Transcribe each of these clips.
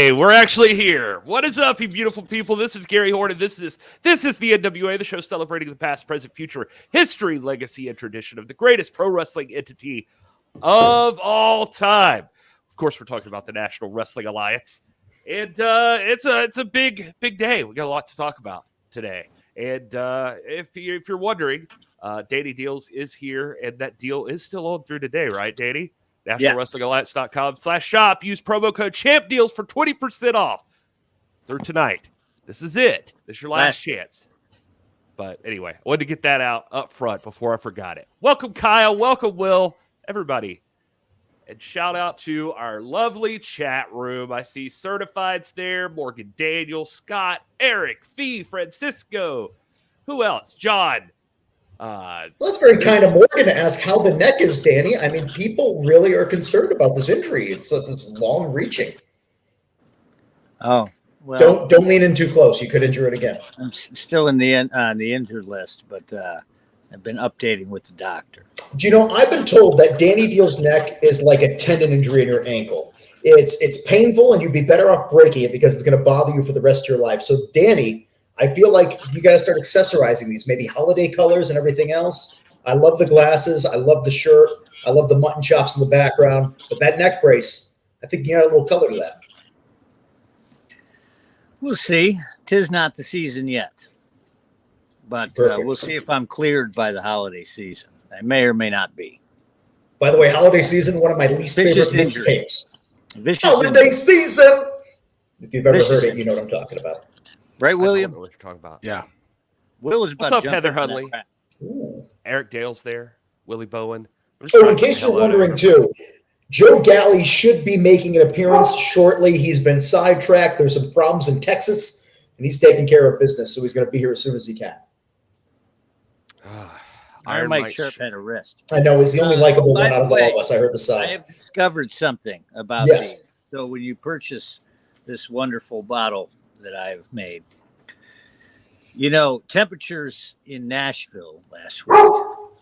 Hey, we're actually here. What is up, you beautiful people? This is Gary Horne, and this is the NWA, the show celebrating the past, present, future, history, legacy, and tradition of the greatest pro wrestling entity of all time. Of course, we're talking about the National Wrestling Alliance, and it's a big day. We got a lot to talk about today. And if you're wondering, Danny Dealz is here, and that deal is still on through today, right, Danny? NationalWrestlingAlliance.com/shop. Use promo code ChampDeals for 20% off through tonight. This is it. This is your last chance. But anyway, I wanted to get that out up front before I forgot it. Welcome, Kyle. Welcome, Will. Everybody. And shout out to our lovely chat room. I see Certifieds there. Morgan Daniel, Scott, Eric, Fee, Francisco. Who else? John. Well, that's very kind of Morgan to ask how the neck is, Danny. I mean, people really are concerned about this injury. It's this long reaching. Oh, well. Don't lean in too close. You could injure it again. I'm still in the injured list, but I've been updating with the doctor. Do you know, I've been told that Danny Deal's neck is like a tendon injury in your ankle. It's painful, and you'd be better off breaking it because it's going to bother you for the rest of your life. So, Danny, I feel like you got to start accessorizing these, maybe holiday colors and everything else. I love the glasses. I love the shirt. I love the mutton chops in the background. But that neck brace, I think you got a little color to that. We'll see. 'Tis not the season yet. But we'll see if I'm cleared by the holiday season. I may or may not be. By the way, holiday season, one of my least favorite mixtapes. Holiday season! If you've ever heard it, you know what I'm talking about. Right, William? I don't know what you're talking about. Yeah. Will was about What's up, Heather Hunley? Eric Dale's there. Willie Bowen. Oh, in case you're wondering, too, Joe Galli should be making an appearance shortly. He's been sidetracked. There's some problems in Texas, and he's taking care of business, so he's going to be here as soon as he can. Iron Mike Sharp had a wrist. I know. He's the only likable one out of all of us. I heard the side. I have discovered something about these. So when you purchase this wonderful bottle that I've made, you know, temperatures in Nashville last week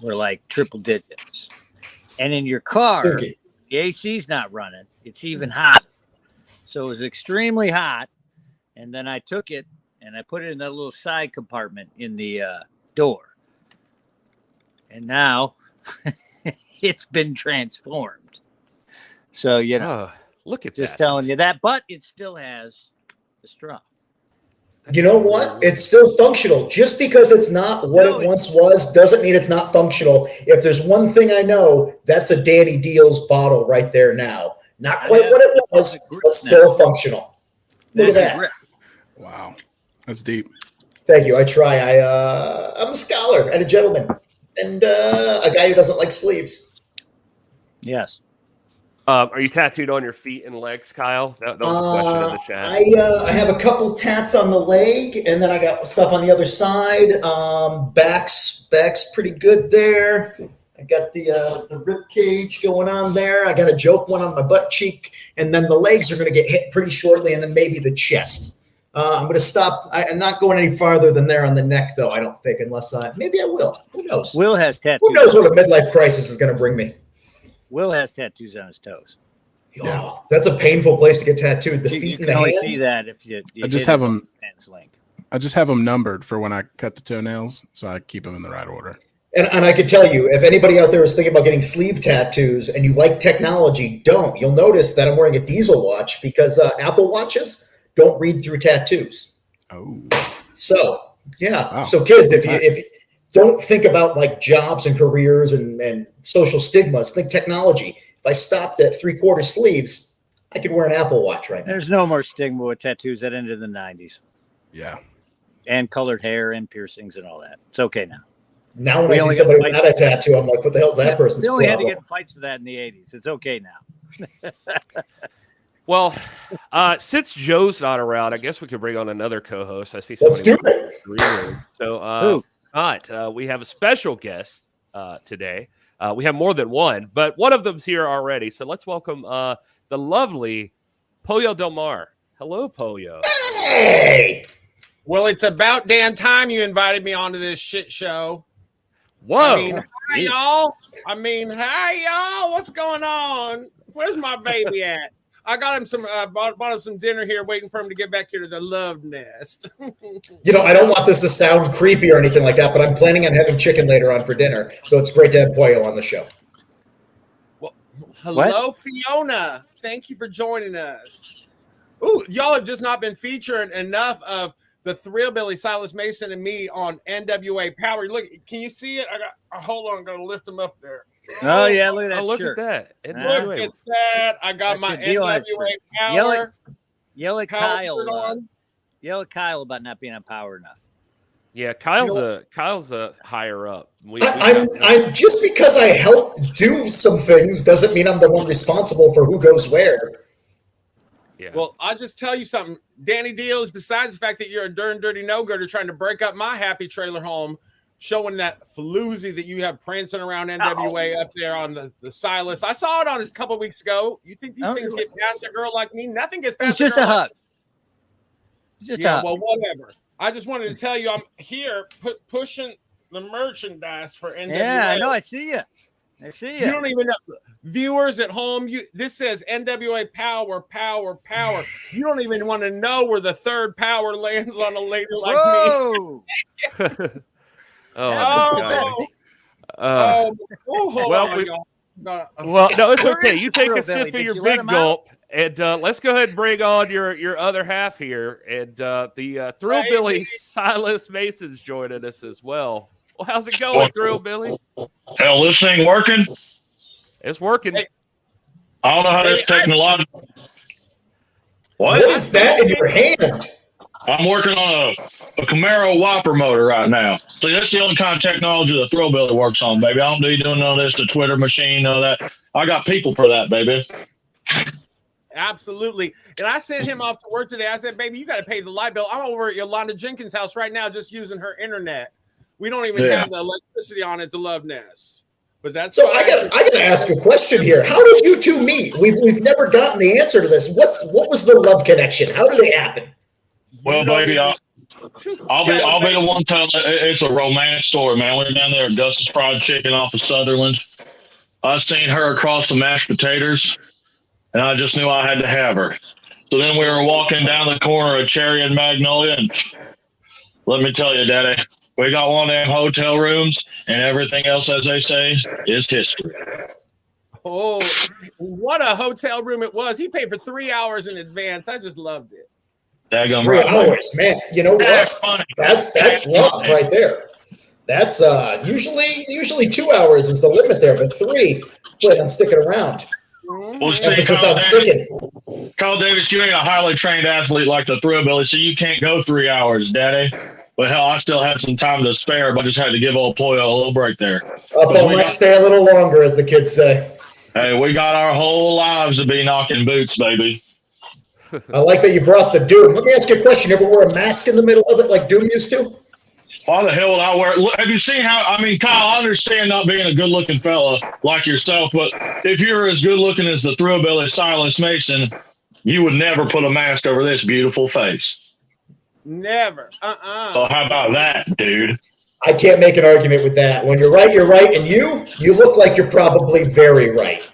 were like triple digits. And in your car, the AC's not running. It's even hot. So it was extremely hot. And then I took it and I put it in that little side compartment in the door. And now it's been transformed. So, you know, look at just telling you that, but it still has the straw. You know what? It's still functional. Just because it's not what it once was doesn't mean it's not functional. If there's one thing I know, that's a Danny Dealz bottle right there now. Not quite what it was, but still functional. Look at that. Wow. That's deep. Thank you. I try. I'm a scholar and a gentleman and a guy who doesn't like sleeves. Yes. Are you tattooed on your feet and legs, Kyle? That was a question in the chat. I have a couple tats on the leg, and then I got stuff on the other side. Back's pretty good there. I got the rib cage going on there. I got a joke one on my butt cheek, and then the legs are going to get hit pretty shortly, and then maybe the chest. I'm going to stop. I'm not going any farther than there on the neck, though, I don't think, unless maybe I will. Who knows? Will has tattoos. Who knows what a midlife crisis is going to bring me? Will has tattoos on his toes. Oh, that's a painful place to get tattooed. The feet and the hands. You can only see that if you I just have them. I just have them numbered for when I cut the toenails, so I keep them in the right order. And I can tell you, if anybody out there is thinking about getting sleeve tattoos and you like technology, don't. You'll notice that I'm wearing a Diesel watch because Apple watches don't read through tattoos. Oh. So, yeah. Wow. So, kids, if you don't think about like jobs and careers and social stigmas, think technology. If I stopped at 3/4 sleeves, I could wear an Apple watch right now. There's no more stigma with tattoos that ended in the 90s. Yeah. And colored hair and piercings and all that. It's okay now. Now when I see somebody without a tattoo, I'm like, what the hell's that person's problem? We only had to get in fights for that in the 80s. It's okay now. Well, since Joe's not around, I guess we could bring on another co-host. I see somebody. Let's do it. So, we have a special guest today. We have more than one, but one of them's here already. So let's welcome the lovely Pollo Del Mar. Hello, Pollo. Hey! Well, it's about damn time you invited me onto this shit show. Whoa. Hi, y'all. Hi, y'all. What's going on? Where's my baby at? I got him some bought him some dinner here, waiting for him to get back here to the love nest. You know, I don't want this to sound creepy or anything like that, but I'm planning on having chicken later on for dinner. So it's great to have Pollo on the show. Well, hello, Fiona. Thank you for joining us. Ooh, y'all have just not been featuring enough of the Thrillbilly, Silas Mason, and me on NWA Power. Look, can you see it? Hold on, I'm gonna lift them up there. Oh yeah, look at that. Look shirt. at that. Look at that. I got my NWA Power. Yell at Power Kyle. shirt on. Yell at Kyle about not being on Power enough. Yeah, Kyle's a higher up. I'm just because I help do some things doesn't mean I'm the one responsible for who goes where. Yeah. Well, I'll just tell you something. Danny Dealz, besides the fact that you're a darn dirty no-gooder trying to break up my happy trailer home, showing that floozy that you have prancing around NWA up there on the Silas. I saw it on a couple weeks ago. You think these things get past a girl like me? Nothing gets past It's just a hug. Well, whatever. I just wanted to tell you I'm here pushing the merchandise for NWA. Yeah, I know. I see you. You don't even know. Viewers at home, this says NWA Power, Power, Power. You don't even want to know where the third power lands on a lady like me. Well, no, it's okay. You take a sip of your big gulp, and let's go ahead and bring on your other half here. And the Thrillbilly Silas Mason's joining us as well. Well, how's it going, Thrillbilly? Hell, this thing working? It's working. I don't know how this technological. What is that in your hand? I'm working on a Camaro wiper motor right now. See, that's the only kind of technology the Thrillbilly works on, baby. I don't need doing none of this, the Twitter machine, none of that. I got people for that, baby. Absolutely. And I sent him off to work today. I said, baby, you got to pay the light bill. I'm over at Yolanda Jenkins' house right now just using her internet. We don't even have the electricity on at the Love Nest. But that's so I gotta ask a question here. How did you two meet? We've never gotten the answer to this. What was the love connection? How did it happen? Well, baby, I'll be the one telling it's a romance story, man. We were down there at Gus's Fried Chicken off of Sutherland. I seen her across the mashed potatoes, and I just knew I had to have her. So then we were walking down the corner of Cherry and Magnolia, and let me tell you, Daddy, we got one of them hotel rooms, and everything else, as they say, is history. Oh, what a hotel room it was. He paid for 3 hours in advance. I just loved it. 3 hours, man. You know what? That's love right there. That's usually 2 hours is the limit there, but 3, plan on sticking around. Well, emphasis on sticking. Carl Davis, you ain't a highly trained athlete like the Thrillbilly, so you can't go 3 hours, Daddy. But hell, I still had some time to spare, but I just had to give old Pollo a little break there. Up all night, stay a little longer, as the kids say. Hey, we got our whole lives to be knocking boots, baby. I like that you brought the Doom. Let me ask you a question. You ever wear a mask in the middle of it like Doom used to? Why the hell would I wear it? Have you seen how, I mean, Kyle, I understand not being a good-looking fella like yourself, but if you're as good-looking as the Thrillbilly Silas Mason, you would never put a mask over this beautiful face. Never. So how about that, dude? I can't make an argument with that. When you're right, you're right. And you look like you're probably very right.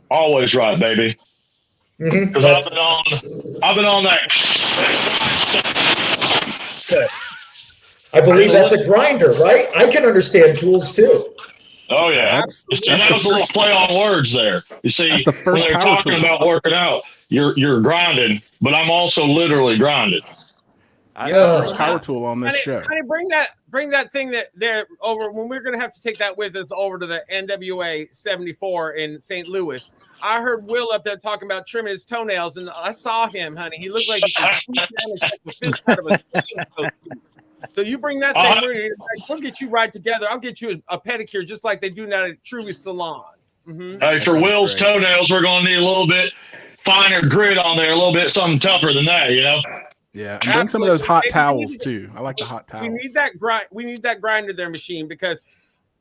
Always right, baby. Because I've been on that. I believe that's a grinder, right? I can understand tools too. Oh yeah, that was a little play on words there. You see, that's the first when they're talking about working out, you're grinding, but I'm also literally grinding. Power tool on this show. Bring that thing that they're over when we're going to have to take that with us over to the NWA 74 in St. Louis. I heard Wil up there talking about trimming his toenails, and I saw him, honey. He looked like he could So you bring that thing, we'll get you right together. I'll get you a pedicure just like they do now at Truby's Salon. Hey, for Wil's toenails, we're going to need a little bit finer grit on there, a little bit something tougher than that, you know? Yeah, and bring some of those hot towels too. I like the hot towels. We need that grinder there machine because,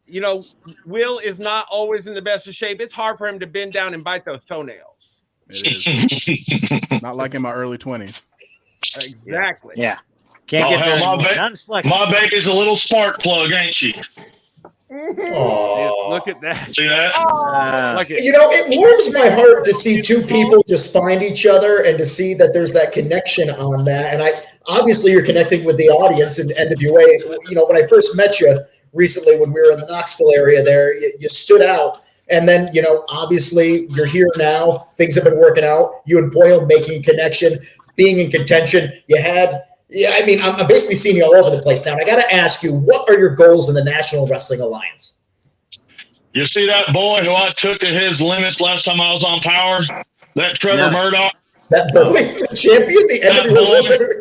you know, Wil is not always in the best of shape. It's hard for him to bend down and bite those toenails. It is. Not like in my early 20s. Exactly. Yeah. Can't get my baby's a little spark plug, ain't she? Look at that. See that? It warms my heart to see two people just find each other and to see that there's that connection on that. And obviously you're connecting with the audience in NWA. When I first met you recently, when we were in the Knoxville area there, you stood out. And then, obviously you're here now. Things have been working out. You and Pollo making a connection, being in contention. I'm basically seeing you all over the place now. And I got to ask you, what are your goals in the National Wrestling Alliance? You see that boy who I took to his limits last time I was on Power? That Trevor Murdoch? That boy, the champion, the NWA.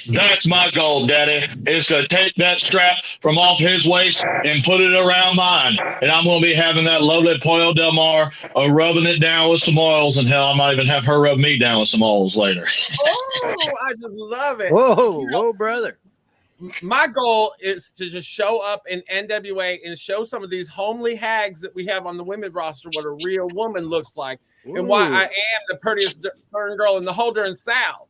That's my goal, Daddy, is to take that strap from off his waist and put it around mine. And I'm going to be having that lovely Pollo Del Mar rubbing it down with some oils. And hell, I might even have her rub me down with some oils later. I just love it. Whoa, brother. My goal is to just show up in NWA and show some of these homely hags that we have on the women's roster what a real woman looks like and why I am the prettiest darn girl in the whole darn South.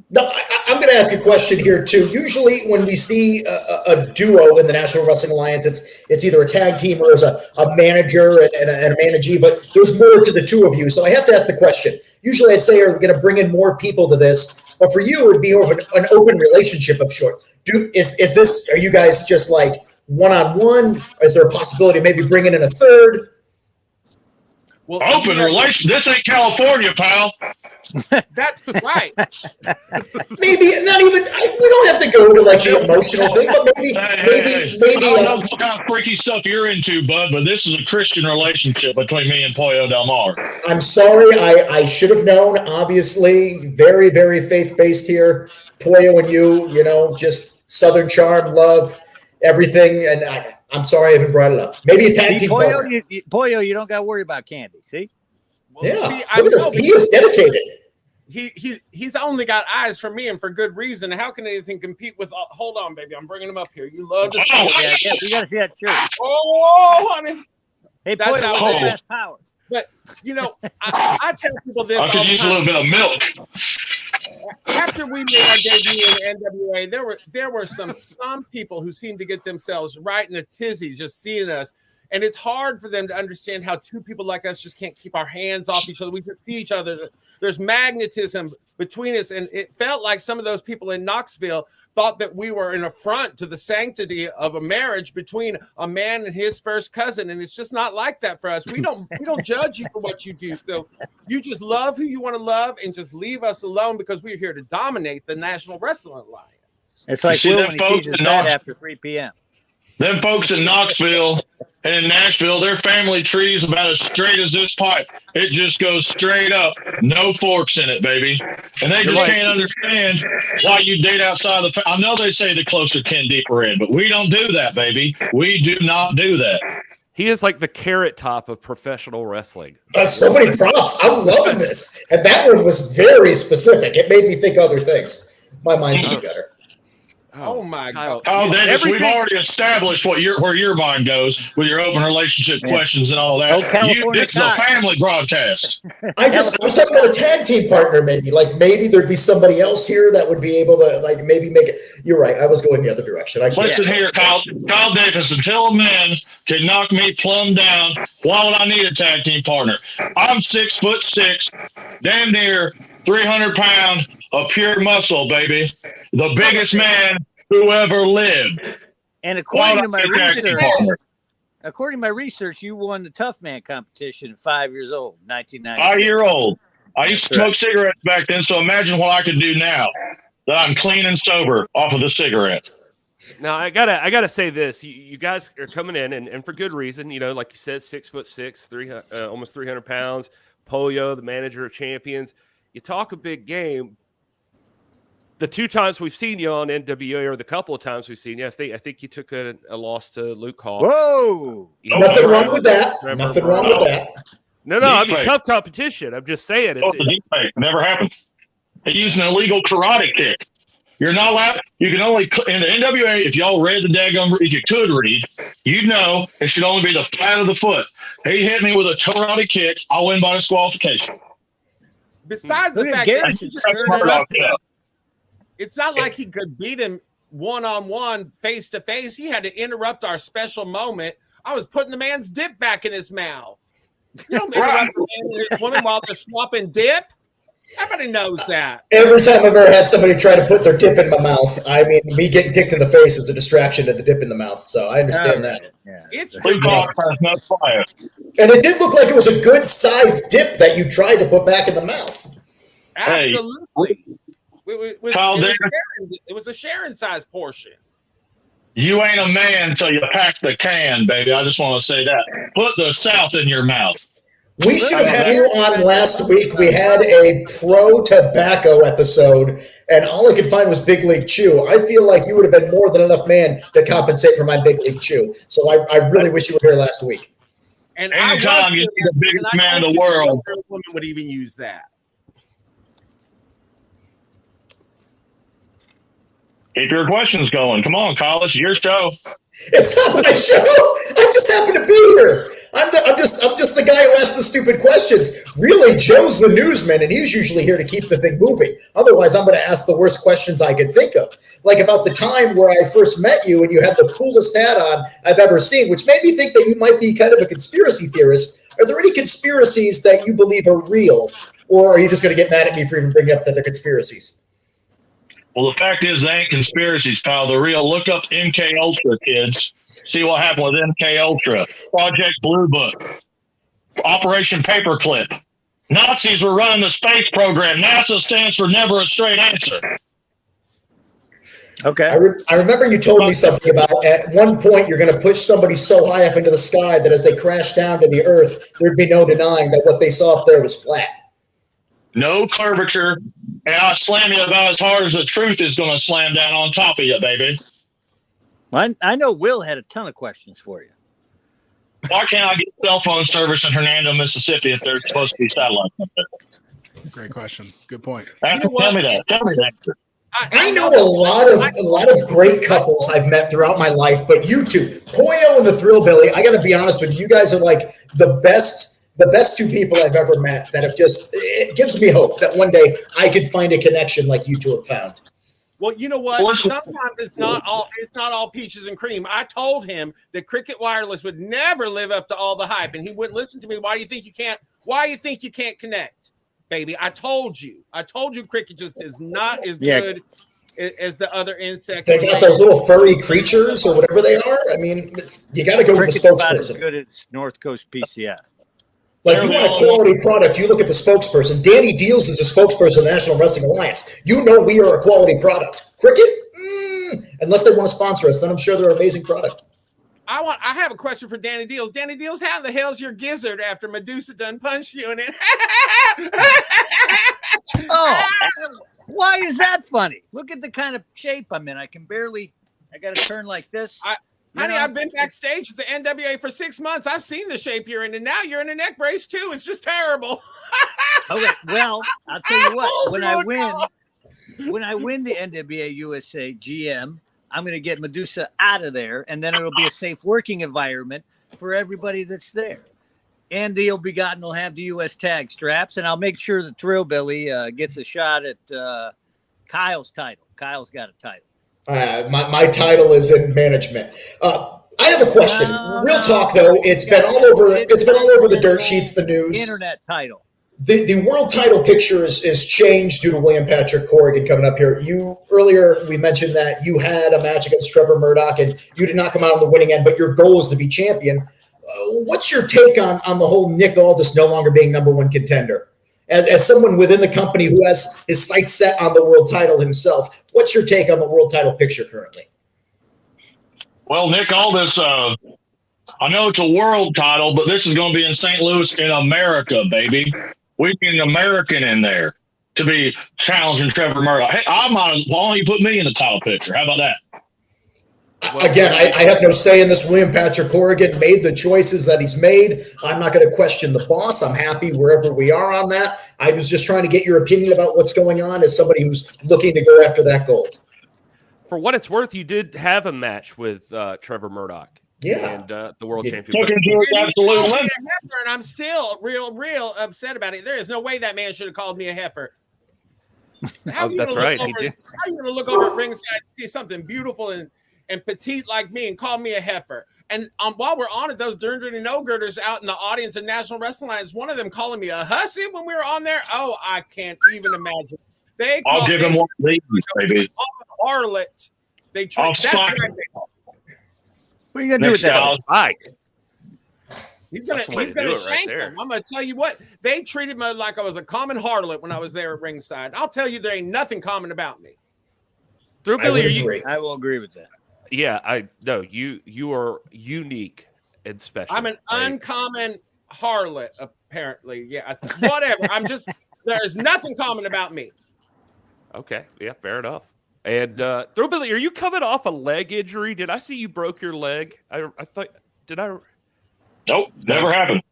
No, I'm going to ask a question here too. Usually, when we see a duo in the National Wrestling Alliance, it's either a tag team or as a manager and a managee. But there's more to the two of you, so I have to ask the question. Usually, I'd say, are we going to bring in more people to this? But for you, it would be over an open relationship of sort. Is this? Are you guys just like one-on-one? Is there a possibility of maybe bringing in a third? Well, open relation. This ain't California, pal. That's right. Maybe not even. We don't have to go to like the emotional thing, but maybe. I don't know what kind of freaky stuff you're into, bud, but this is a Christian relationship between me and Pollo Del Mar. I'm sorry. I should have known. Obviously, very, very faith-based here. Pollo and you, just Southern charm, love, everything, and I'm sorry I haven't brought it up. Maybe a tag team partner. Pollo, you don't got to worry about Candy. See? Well, he is dedicated. He's only got eyes for me and for good reason. How can anything compete with? Hold on, baby, I'm bringing him up here. You love to see it. Yeah, we got to see that shirt. Oh, honey. Hey, that's how that's power. But I tell people this. I could use a little bit of milk. After we made our debut in NWA, there were some people who seemed to get themselves right in a tizzy just seeing us. And it's hard for them to understand how two people like us just can't keep our hands off each other. We can see each other. There's magnetism between us. And it felt like some of those people in Knoxville thought that we were an affront to the sanctity of a marriage between a man and his first cousin. And it's just not like that for us. We don't judge you for what you do. So you just love who you want to love and just leave us alone because we're here to dominate the National Wrestling Alliance. It's like Will when he sees his dad after 3 p.m. Them folks in Knoxville and in Nashville, their family tree is about as straight as this pipe. It just goes straight up, no forks in it, baby. And they just can't understand why you date outside the I know they say the closer kin, deeper in, but we don't do that, baby. We do not do that. He is like the Carrot Top of professional wrestling. So many props. I'm loving this. And that one was very specific. It made me think other things. My mind's getting better. Oh my God! Oh, Dennis, we've already established where your mind goes with your open relationship questions and all that. This is a family broadcast. I was talking about a tag team partner, maybe. Like maybe there'd be somebody else here that would be able to like maybe make it. You're right. I was going the other direction. Listen here, Kyle Davis. Until a man can knock me plumb down, why would I need a tag team partner? I'm 6'6", damn near 300 pounds of pure muscle, baby. The biggest man who ever lived. And according to my research, you won the Tough Man competition at 5 years old, 1996. 5 year old. I used to smoke cigarettes back then, so imagine what I could do now that I'm clean and sober off of the cigarettes. Now I gotta say this: you guys are coming in, and for good reason. Like you said, 6'6", almost 300 pounds. Pollo, the manager of champions. You talk a big game. The 2 times we've seen you on NWA, or the couple of times we've seen you, I think you took a loss to Luke Hawx. Whoa! Nothing wrong with that. Nothing wrong with that. No, I mean tough competition. I'm just saying. Never happened. He used an illegal karate kick. You're not allowed. You can only in the NWA. If y'all read the daggum, if you could read, you'd know it should only be the flat of the foot. He hit me with a karate kick. I'll win by disqualification. Besides the fact that it's not like he could beat him one-on-one, face-to-face, he had to interrupt our special moment. I was putting the man's dip back in his mouth. You don't interrupt a man and his woman while they're swapping dip. Everybody knows that. Every time I've ever had somebody try to put their dip in my mouth, I mean, me getting kicked in the face is a distraction to the dip in the mouth. So I understand that. Yeah. It's Please don't press no fire. And it did look like it was a good sized dip that you tried to put back in the mouth. absolutely. Kyle, It was a Sharon size portion. You ain't a man until you pack the can, baby. I just want to say that. Put the South in your mouth. We should have had you on last week. We had a pro tobacco episode, and all I could find was Big League Chew. I feel like you would have been more than enough man to compensate for my Big League Chew. So I really wish you were here last week. And anytime you see the biggest man in the world, no woman would even use that. keep your questions going. Come on, Kyle, it's your show. It's not my show. I just happen to be here. I'm just the guy who asks the stupid questions. Really, Joe's the newsman, and he's usually here to keep the thing moving. Otherwise, I'm going to ask the worst questions I could think of. Like about the time where I first met you and you had the coolest hat on I've ever seen, which made me think that you might be kind of a conspiracy theorist. Are there any conspiracies that you believe are real? Or are you just going to get mad at me for even bringing up that they're conspiracies? Well, the fact is, they ain't conspiracies, pal. They're real. Look up MK Ultra, kids. See what happened with MK Ultra. Project Blue Book. Operation Paperclip. Nazis were running the space program. NASA stands for Never a Straight Answer. Okay. I remember you told me something about at one point you're going to push somebody so high up into the sky that as they crash down to the earth, there'd be no denying that what they saw up there was flat. No curvature. And I slam you about as hard as the truth is going to slam down on top of you, baby. I know Will had a ton of questions for you. Why can't I get cell phone service in Hernando, Mississippi if there's supposed to be satellites up there? Great question. Good point. Tell me that. Tell me that. I know a lot of great couples I've met throughout my life, but you two, Pollo and the Thrillbilly, I got to be honest with you, you guys are like the best two people I've ever met that have just, it gives me hope that one day I could find a connection like you two have found. Well, you know what? Sometimes it's not all peaches and cream. I told him that Cricket Wireless would never live up to all the hype, and he wouldn't listen to me. Why do you think you can't? Why do you think you can't connect, baby? I told you. Cricket just is not as good as the other insects. They got those little furry creatures or whatever they are. I mean, you got to go with the spokesperson. About as good as North Coast PCF. Like, you want a quality product, you look at the spokesperson. Danny Dealz is a spokesperson of the National Wrestling Alliance. You know we are a quality product. Cricket? Unless they want to sponsor us, then I'm sure they're an amazing product. I have a question for Danny Dealz. Danny Dealz, how the hell's your gizzard after Medusa done punched you in it? Oh, why is that funny? Look at the kind of shape I'm in. I got to turn like this. Honey, I've been backstage with the NWA for 6 months. I've seen the shape you're in, and now you're in a neck brace too. It's just terrible. Okay, well, I'll tell you what. When I win the NWA USA GM, I'm going to get Medusa out of there, and then it'll be a safe working environment for everybody that's there. And the Ill Begotten will have the U.S. tag straps, and I'll make sure that Thrillbilly gets a shot at Kyle's title. Kyle's got a title. My title is in management. I have a question. Real talk, though. It's been all over the dirt sheets, the news. Internet title. The world title picture is changed due to William Patrick Corgan coming up here. Earlier we mentioned that you had a match against Trevor Murdoch and you did not come out on the winning end, but your goal is to be champion. What's your take on the whole Nick Aldis no longer being number one contender? As someone within the company who has his sights set on the world title himself, what's your take on the world title picture currently? Well, Nick Aldis, I know it's a world title, but this is going to be in St. Louis in America, baby. We need an American in there to be challenging Trevor Murdoch. Hey, why don't you put me in the title picture? How about that? Again, I have no say in this. William Patrick Corgan made the choices that he's made. I'm not going to question the boss. I'm happy wherever we are on that. I was just trying to get your opinion about what's going on as somebody who's looking to go after that gold. For what it's worth, you did have a match with Trevor Murdoch. Yeah. And the world champion. And I'm still real upset about it. There is no way that man should have called me a heifer. That's right. He did. How are you going to look over at ringside and see something beautiful and petite like me and call me a heifer? And while we're on it, those dirty no-girders out in the audience of National Wrestling Alliance, one of them calling me a hussy when we were on there. Oh, I can't even imagine. I'll give him one of these, baby. Harlot. They treat. What are you gonna do with that? He's gonna shank him. I'm gonna tell you what. They treated me like I was a common harlot when I was there at ringside. I'll tell you, there ain't nothing common about me. Thrillbilly, I will agree with that. Yeah, you are unique and special. I'm an uncommon harlot, apparently. Yeah, whatever. There's nothing common about me. Okay, yeah, fair enough. And Thrillbilly, are you coming off a leg injury? Did I see you broke your leg? I thought, did I? Nope, never happened.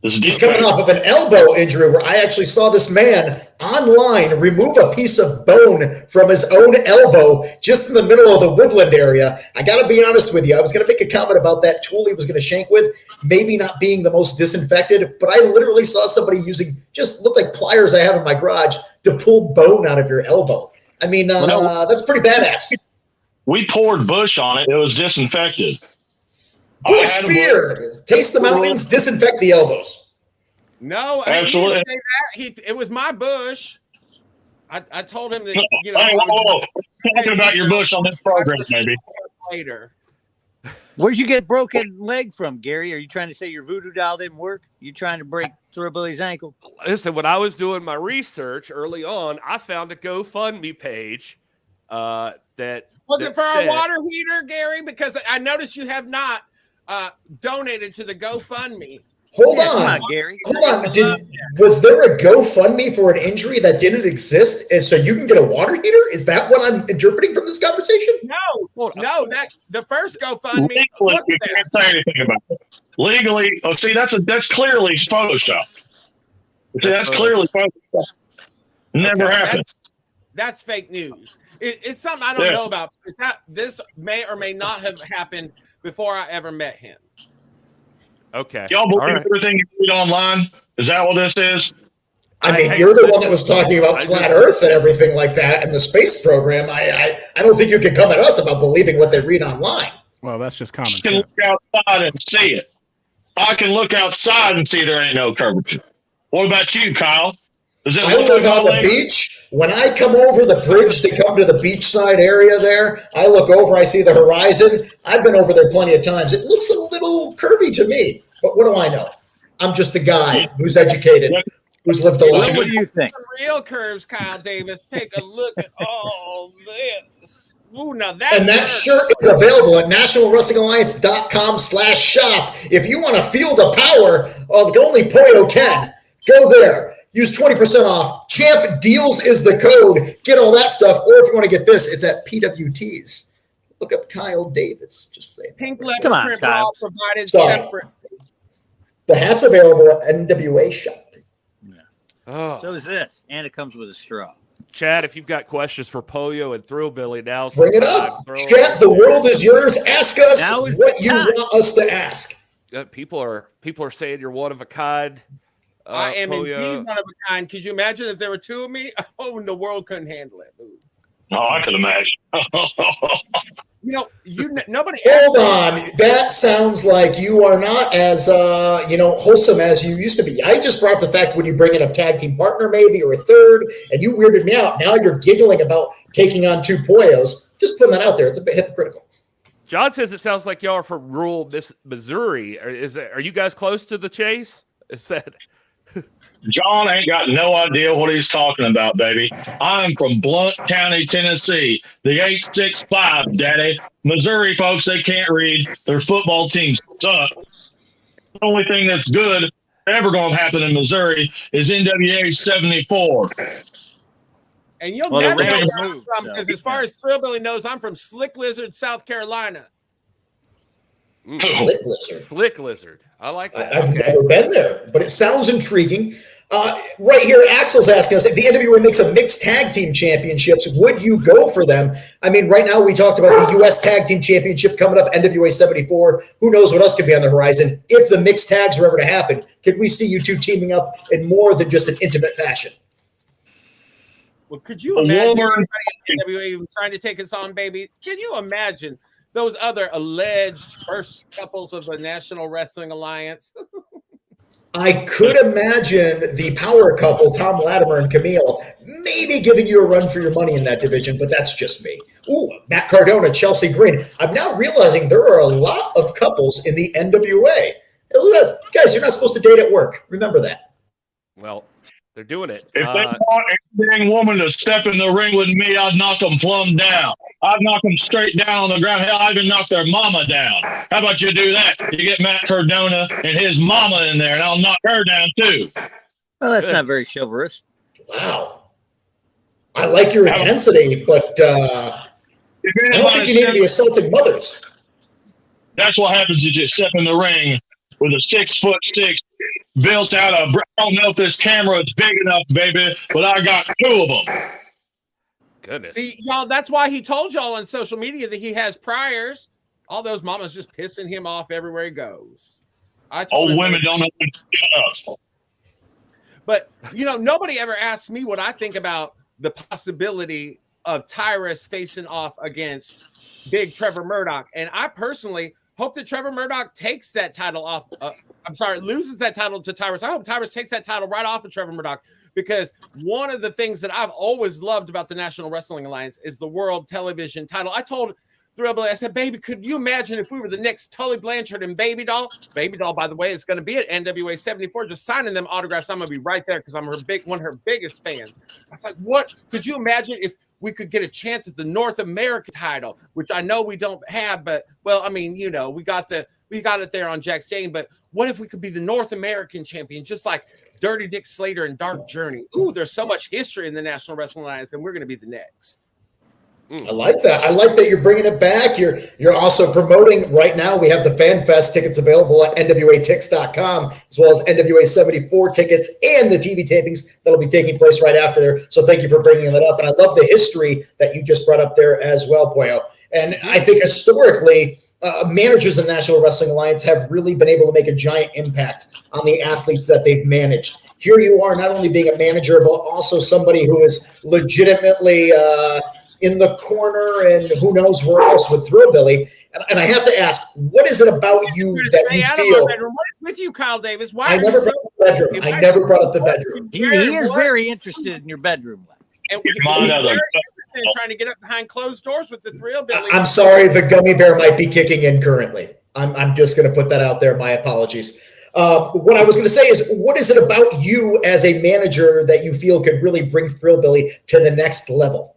He's coming off of an elbow injury where I actually saw this man online remove a piece of bone from his own elbow just in the middle of the woodland area. I got to be honest with you. I was going to make a comment about that tool he was going to shank with, maybe not being the most disinfected, but I literally saw somebody using just looked like pliers I have in my garage to pull bone out of your elbow. I mean, that's pretty badass. We poured Bush on it. It was disinfected. Bush beer. Taste the mountains, disinfect the elbows. No, absolutely. He didn't say that. It was my Bush. I told him that. Talking about your Bush on this program, maybe. Later. Where'd you get broken leg from, Gary? Are you trying to say your voodoo doll didn't work? You trying to break Thrillbilly's ankle? Listen, when I was doing my research early on, I found a GoFundMe page that was it for our water heater, Gary? Because I noticed you have not donated to the GoFundMe. Hold on, Gary. Hold on. Was there a GoFundMe for an injury that didn't exist, and so you can get a water heater? Is that what I'm interpreting from this conversation? No. That the first GoFundMe. Legally, you can't say anything about it. Legally, that's clearly Photoshop. That's clearly Photoshop. Never happened. That's fake news. It's something I don't know about. This may or may not have happened before I ever met him. Okay. Y'all believe everything you read online? Is that what this is? I mean, you're the one that was talking about flat Earth and everything like that and the space program. I don't think you can come at us about believing what they read online. Well, that's just common sense. I can look outside and see it. I can look outside and see there ain't no curvature. What about you, Kyle? Does it I live on the beach. When I come over the bridge to come to the beachside area there, I look over, I see the horizon. I've been over there plenty of times. It looks a little curvy to me, but what do I know? I'm just a guy who's educated, who's lived a life. What do you think? Real curves, Kyle Davis. Take a look at all this. Ooh, now that and that shirt is available at nationalwrestlingalliance.com/shop. If you want to feel the power of only Pollo can, go there. Use 20% off. Champ Dealz is the code. Get all that stuff. Or if you want to get this, it's at PWTs. Look up Kyle Davis. Just say pink leather print bra provided separate. The hat's available at NWA shop. Yeah. Oh. So is this. And it comes with a straw. Chad, if you've got questions for Pollo and Thrillbilly, now bring it up. Chat, the world is yours. Ask us what you want us to ask. People are saying you're one of a kind. I am indeed one of a kind. Could you imagine if there were two of me? Oh, and the world couldn't handle it. Oh, I can imagine. Nobody. Hold on. That sounds like you are not as wholesome as you used to be. I just brought up the fact when you bring in a tag team partner, maybe, or a third, and you weirded me out. Now you're giggling about taking on two Pollos. Just putting that out there. It's a bit hypocritical. John says it sounds like y'all are from rural Missouri. Are you guys close to the chase? Is that? John ain't got no idea what he's talking about, baby. I'm from Blount County, Tennessee. The 865, daddy. Missouri folks, they can't read. Their football teams suck. The only thing that's good ever going to happen in Missouri is NWA 74. And you'll never know where I'm from, because as far as Thrillbilly knows, I'm from Slick Lizard, South Carolina. Slick Lizard. Slick Lizard. I like that. I've never been there, but it sounds intriguing. Right here, Axel's asking us if the NWA makes a mixed tag team championships, would you go for them? I mean, right now we talked about the U.S. Tag Team Championship coming up, NWA 74. Who knows what else could be on the horizon? If the mixed tags were ever to happen, could we see you two teaming up in more than just an intimate fashion? Well, could you imagine woman- anybody in the NWA even trying to take us on, baby? Can you imagine those other alleged first couples of the National Wrestling Alliance? I could imagine the power couple, Tom Latimer and Camille, maybe giving you a run for your money in that division, but that's just me. Ooh, Matt Cardona, Chelsea Green. I'm now realizing there are a lot of couples in the NWA. Guys, you're not supposed to date at work. Remember that. Well, they're doing it. If they want a dang woman to step in the ring with me, I'd knock them plumb down. I'd knock them straight down on the ground. Hell, I'd even knock their mama down. How about you do that? You get Matt Cardona and his mama in there, and I'll knock her down too. Well, that's not very chivalrous. Wow. I like your intensity, but I don't think you need to be assaulting mothers. That's what happens if you step in the ring with a 6'6" built out of. I don't know if this camera is big enough, baby, but I got 2 of them. Goodness. See, y'all, that's why he told y'all on social media that he has priors. All those mamas just pissing him off everywhere he goes. Old women don't know when to get up. But, nobody ever asks me what I think about the possibility of Tyrus facing off against Big Trevor Murdoch. And I personally hope that Trevor Murdoch takes that title off. Loses that title to Tyrus. I hope Tyrus takes that title right off of Trevor Murdoch, because one of the things that I've always loved about the National Wrestling Alliance is the World Television title. I told Thrillbilly, I said, baby, could you imagine if we were the next Tully Blanchard and Baby Doll? Baby Doll, by the way, is going to be at NWA 74, just signing them autographs. I'm going to be right there because I'm one of her biggest fans. I was like, what? Could you imagine if we could get a chance at the North American title, which I know we don't have, but, well, I mean, we got it there on Jack Stain, but what if we could be the North American champion, just like Dirty Dick Slater and Dark Journey? Ooh, there's so much history in the National Wrestling Alliance, and we're going to be the next. I like that. I like that you're bringing it back. You're also promoting right now. We have the Fan Fest tickets available at NWATix.com, as well as NWA 74 tickets and the TV tapings that'll be taking place right after there. So thank you for bringing that up. And I love the history that you just brought up there as well, Pollo. And I think historically, managers in the National Wrestling Alliance have really been able to make a giant impact on the athletes that they've managed. Here you are, not only being a manager, but also somebody who is legitimately in the corner and who knows where else with Thrillbilly. And I have to ask, what is it about you that you feel? What is with you, Kyle Davis? Why I never brought up the bedroom. I never brought up the bedroom. He is very interested in your bedroom. And he's very interested in trying to get up behind closed doors with the Thrillbilly. I'm sorry, the gummy bear might be kicking in currently. I'm just going to put that out there. My apologies. What I was going to say is, what is it about you as a manager that you feel could really bring Thrillbilly to the next level?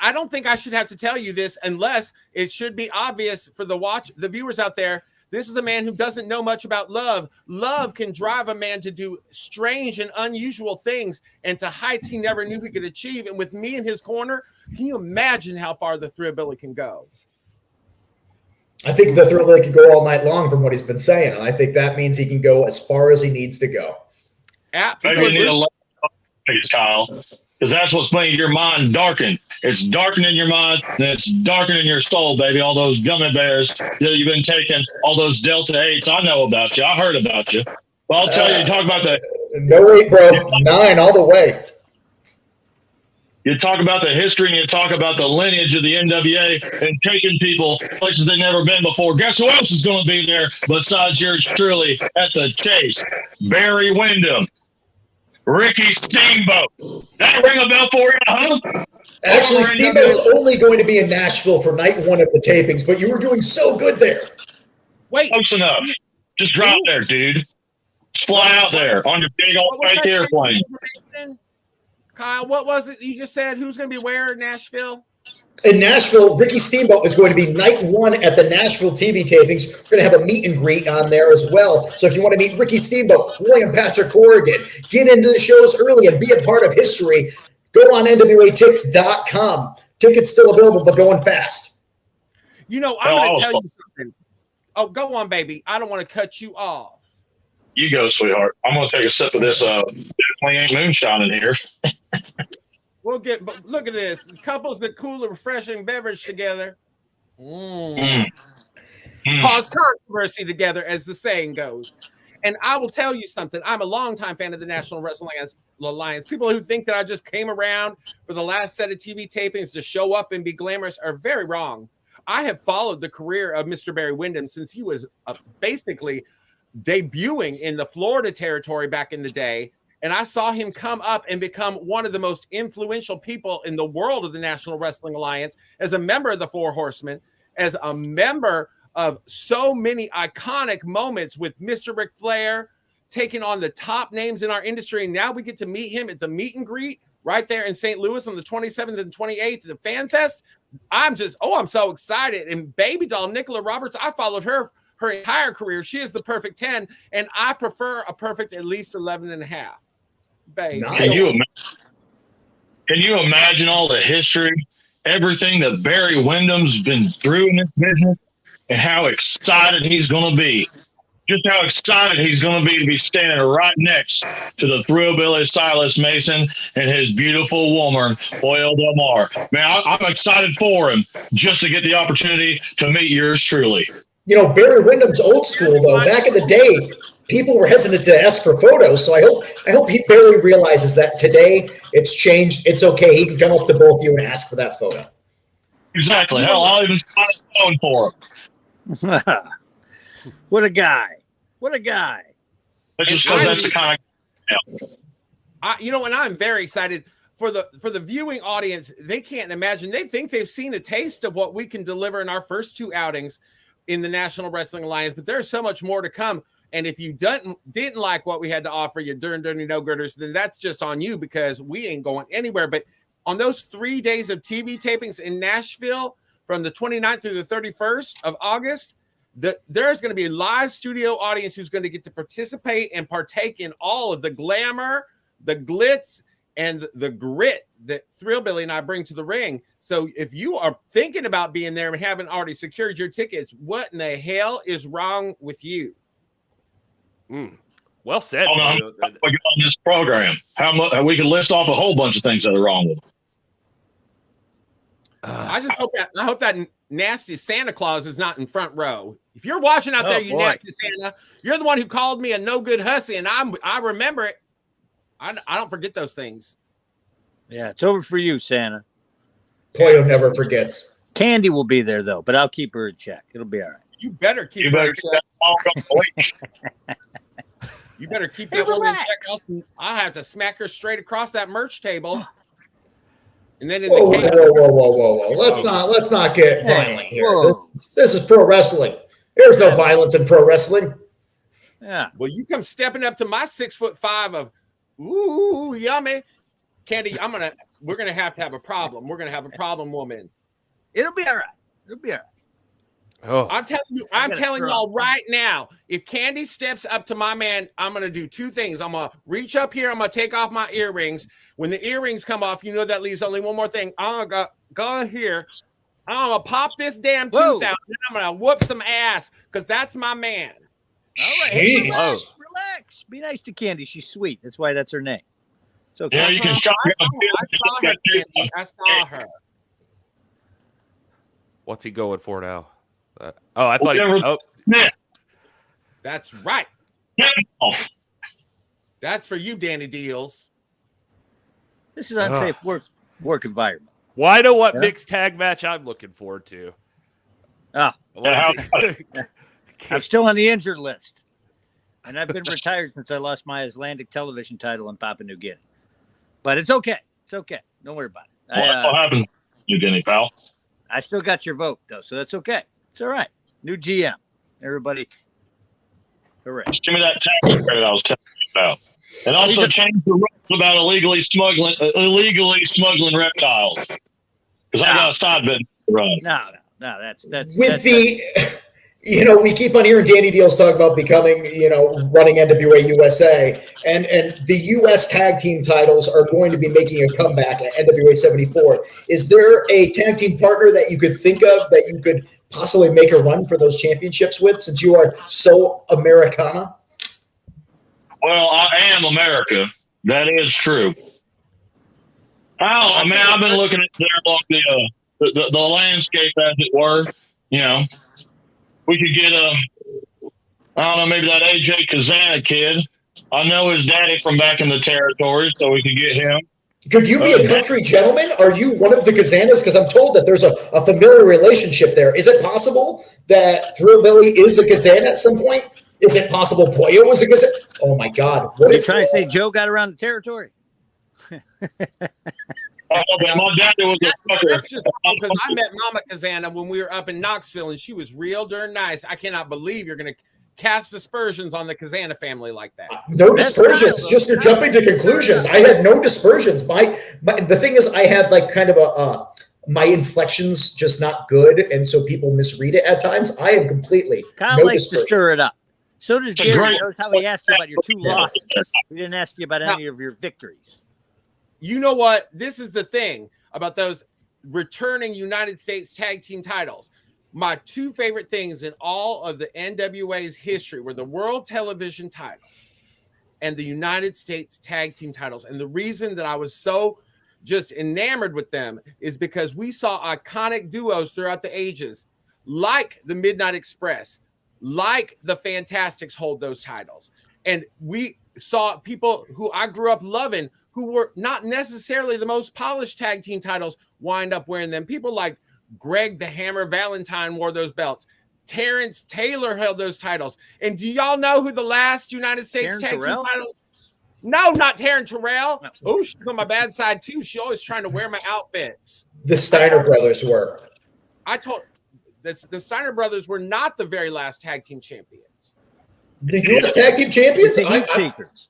I don't think I should have to tell you this, unless it should be obvious for the viewers out there. This is a man who doesn't know much about love. Love can drive a man to do strange and unusual things and to heights he never knew he could achieve. And with me in his corner, can you imagine how far the Thrillbilly can go? I think the Thrillbilly can go all night long from what he's been saying. And I think that means he can go as far as he needs to go. Maybe you need a lot of Kyle, because that's what's making your mind darken. It's darkening your mind, and it's darkening your soul, baby. All those gummy bears that you've been taking, all those Delta 8s. I know about you. I heard about you. Well, I'll tell you, talk about that. No 8, bro. 9 all the way. You talk about the history and you talk about the lineage of the NWA and taking people places they've never been before. Guess who else is going to be there besides yours truly at the Chase? Barry Windham. Ricky Steamboat. That ring a bell for you, huh? Actually, Steamboat's only going to be in Nashville for night 1 of the tapings, but you were doing so good there. Wait. Close enough. Just drop there, dude. Just fly out there on your big old fake airplane. Kyle, what was it you just said? Who's going to be where in Nashville? In Nashville, Ricky Steamboat is going to be night 1 at the Nashville TV tapings. We're going to have a meet and greet on there as well. So if you want to meet Ricky Steamboat, William Patrick Corgan, get into the shows early and be a part of history, go on NWATix.com. Tickets still available, but going fast. I'm going to tell you something. Oh, go on, baby. I don't want to cut you off. You go, sweetheart. I'm going to take a sip of this. Definitely ain't moonshine in here. Look at this. Couples that cool a refreshing beverage together. Cause controversy together, as the saying goes. And I will tell you something. I'm a longtime fan of the National Wrestling Alliance. People who think that I just came around for the last set of TV tapings to show up and be glamorous are very wrong. I have followed the career of Mr. Barry Windham since he was basically debuting in the Florida territory back in the day. And I saw him come up and become one of the most influential people in the world of the National Wrestling Alliance as a member of the Four Horsemen, as a member of so many iconic moments with Mr. Ric Flair taking on the top names in our industry. And now we get to meet him at the meet and greet right there in St. Louis on the 27th and 28th at the Fan Fest. I'm so excited. And baby doll Nicola Roberts, I followed her entire career. She is the perfect 10, and I prefer a perfect at least 11 and a half. Baby. Nice. Can you imagine all the history, everything that Barry Windham's been through in this business, and how excited he's going to be? Just how excited he's going to be standing right next to the Thrillbilly Silas Mason and his beautiful woman, Pollo Del Mar. Man, I'm excited for him just to get the opportunity to meet yours truly. You know, Barry Windham's old school, though. Back in the day, people were hesitant to ask for photos. So I hope Barry realizes that today it's changed. It's okay. He can come up to both of you and ask for that photo. Exactly. Hell, I'll even sign a phone for him. What a guy. What a guy. That's just because that's the kind of and I'm very excited for the viewing audience. They can't imagine. They think they've seen a taste of what we can deliver in our first two outings in the National Wrestling Alliance, but there's so much more to come. And if you didn't like what we had to offer you during Dirty No-Girders, then that's just on you, because we ain't going anywhere. But on those 3 days of TV tapings in Nashville from the 29th through the 31st of August, there's going to be a live studio audience who's going to get to participate and partake in all of the glamour, the glitz, and the grit that Thrillbilly and I bring to the ring. So if you are thinking about being there and haven't already secured your tickets, what in the hell is wrong with you? Well said. How we get on this program? How much we can list off a whole bunch of things that are wrong with it. I hope that nasty Santa Claus is not in front row. If you're watching out there, you nasty Santa, you're the one who called me a no good hussy, and I remember it. I don't forget those things. Yeah, it's over for you, Santa. Pollo never forgets. Candy will be there though, but I'll keep her in check. It'll be all right. You better keep her in check. You better keep that woman in check. Else I'll have to smack her straight across that merch table. And then whoa. Let's not get violent here. This is pro wrestling. There's no violence in pro wrestling. Yeah. Well, you come stepping up to my 6'5" of ooh, yummy. Candy, we're gonna have to have a problem. We're gonna have a problem, woman. It'll be all right. It'll be all right. Oh, I'm telling y'all right now, if Candy steps up to my man, I'm going to do two things. I'm going to reach up here. I'm going to take off my earrings. When the earrings come off, you know that leaves only one more thing. I'm going to go here. I'm going to pop this damn tooth out, and then I'm going to whoop some ass, because that's my man. All right. Relax. Be nice to Candy. She's sweet. That's why that's her name. It's okay. Yeah, you can shop. I saw her. What's he going for now? I thought That's right. That's for you, Danny Dealz. This is unsafe work environment. Well, I know what mixed tag match I'm looking forward to. I'm still on the injured list. And I've been retired since I lost my Icelandic television title in Papua New Guinea. But it's okay. It's okay. Don't worry about it. What happened, New Guinea, pal? I still got your vote, though, so that's okay. It's all right. New GM. Everybody. Correct. Just give me that tax credit I was telling you about. And also change the rules about illegally smuggling reptiles. Because I got a side bit to run. No, that's we keep on hearing Danny Dealz talk about becoming, running NWA USA, and the US tag team titles are going to be making a comeback at NWA 74. Is there a tag team partner that you could think of that you could possibly make a run for those championships with, since you are so Americana? Well, I am America. That is true. I've been looking at the landscape, as it were. We could get I don't know, maybe that AJ Kazana kid. I know his daddy from back in the territory, so we could get him. Could you be a country gentleman? Are you one of the Kazanas? Because I'm told that there's a familiar relationship there. Is it possible that Thrillbilly is a Kazana at some point? Is it possible Pollo was a Kazana? Oh my God! What are you trying to say? Joe got around the territory. My daddy was a fucker. That's just because I met Mama Kazana when we were up in Knoxville, and she was real darn nice. I cannot believe you're going to cast aspersions on the Kazana family like that. No dispersions, just you're jumping to conclusions. I had no dispersions. The thing is, I have like kind of my inflection's just not good, and so people misread it at times. I am completely Kyle likes to stir it up. So does Gary. Knows how he asked you about your 2 losses. He didn't ask you about any of your victories. You know what? This is the thing about those returning United States tag team titles. My 2 favorite things in all of the NWA's history were the World Television title and the United States tag team titles. And the reason that I was so just enamored with them is because we saw iconic duos throughout the ages, like the Midnight Express, like the Fantastics hold those titles. And we saw people who I grew up loving, who were not necessarily the most polished tag team titles, wind up wearing them. People like Greg the Hammer Valentine wore those belts. Terrence Taylor held those titles. And do y'all know who the last United States tag team titles? No, not Taryn Terrell. Oh, she's on my bad side too. She's always trying to wear my outfits. The Steiner brothers were. I told the Steiner brothers were not the very last tag team champions. The U.S. tag team champions? The Heat Seekers.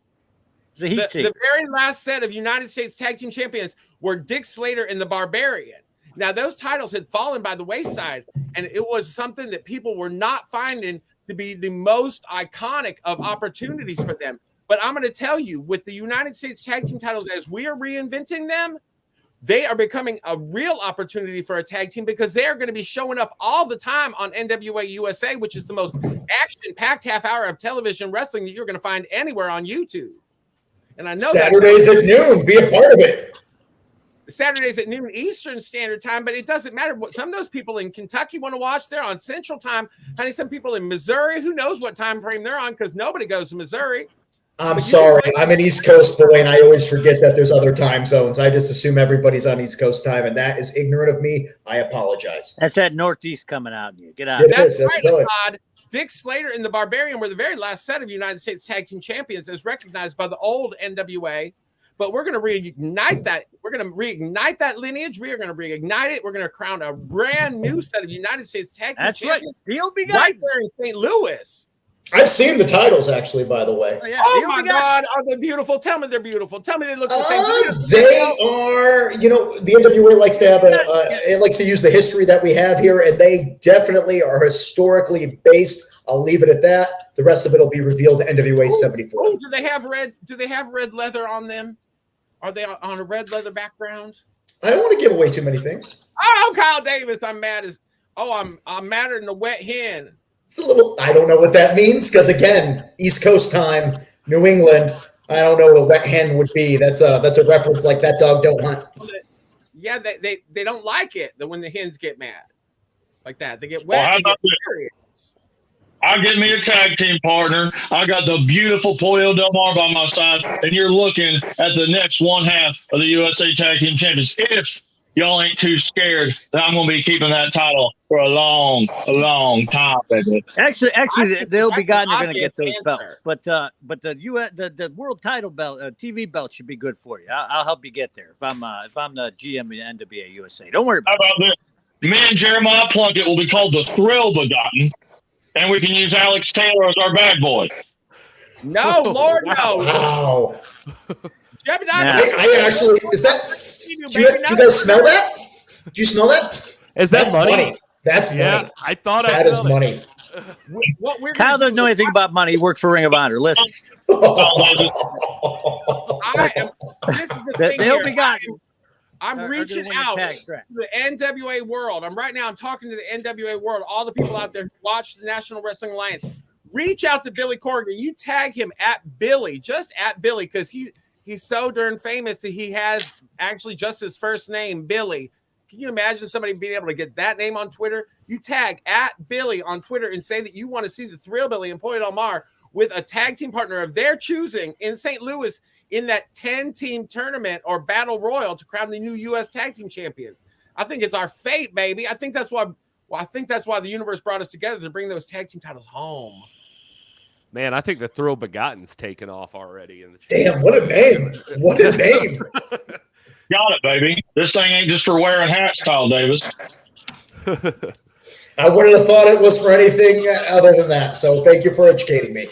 The very last set of United States tag team champions were Dick Slater and the Barbarian. Now, those titles had fallen by the wayside, and it was something that people were not finding to be the most iconic of opportunities for them. But I'm going to tell you, with the United States tag team titles, as we are reinventing them, they are becoming a real opportunity for a tag team because they are going to be showing up all the time on NWA USA, which is the most action-packed half hour of television wrestling that you're going to find anywhere on YouTube. And I know Saturdays at noon, be a part of it. Saturdays at noon Eastern Standard Time, but it doesn't matter. What some of those people in Kentucky want to watch, they're on Central Time. Honey, some people in Missouri, who knows what time frame they're on because nobody goes to Missouri. I'm sorry. I'm an East Coast boy, and I always forget that there's other time zones. I just assume everybody's on East Coast time, and that is ignorant of me. I apologize. That's that Northeast coming out. Get out. That's right, Todd. Dick Slater and the Barbarian were the very last set of United States Tag Team Champions as recognized by the old NWA. But we're going to reignite that. We're going to reignite that lineage. We are going to reignite it. We're going to crown a brand new set of United States Tag Team Champions. Right. Right there in St. Louis. I've seen the titles, actually, by the way. Oh, yeah. Oh my God. Are they beautiful? Tell me they're beautiful. Tell me they look the They same. are, the NWA likes to have it likes to use the history that we have here, and they definitely are historically based. I'll leave it at that. The rest of it will be revealed at NWA 74. Oh, do they have red leather on them? Are they on a red leather background? I don't want to give away too many things. Oh, Kyle Davis, I'm madder than a wet hen. It's a little, I don't know what that means because again, East Coast time, New England. I don't know what a wet hen would be. That's a reference like that dog don't hunt. Yeah, they don't like it that when the hens get mad like that. They get wet. I get me a tag team partner. I got the beautiful Pollo Del Mar by my side, and you're looking at the next one half of the USA Tag Team Champions. If y'all ain't too scared, that I'm going to be keeping that title for a long time, baby. Actually, they'll be God. They're going to get those belts, but the world title belt, TV belt should be good for you. I'll help you get there if I'm the GM of NWA USA. Don't worry about it. How about this? Me and Jeremiah Plunkett will be called the Thrill Begotten. And we can use Alex Taylor as our bad boy. No, Lord, no. Wow. I actually, is that, do you guys smell that? Do you smell that? Is that money? That's money. I thought that is money. Kyle doesn't know anything about money. He works for Ring of Honor. Listen. This is the thing here. I'm reaching out to the NWA world. I'm talking to the NWA world, all the people out there who watch the National Wrestling Alliance. Reach out to Billy Corgan. You tag him at Billy, just at Billy, because he's so darn famous that he has actually just his first name, Billy. Can you imagine somebody being able to get that name on Twitter? You tag at Billy on Twitter and say that you want to see the Thrillbilly and Pollo Del Mar with a tag team partner of their choosing in St. Louis in that 10-team tournament or battle royal to crown the new U.S. tag team champions. I think it's our fate, baby. I think that's why the universe brought us together to bring those tag team titles home. Man, I think the Thrill Begotten's taken off already. Damn, what a name. What a name. Got it, baby. This thing ain't just for wearing hats, Kyle Davis. I wouldn't have thought it was for anything other than that. So thank you for educating me.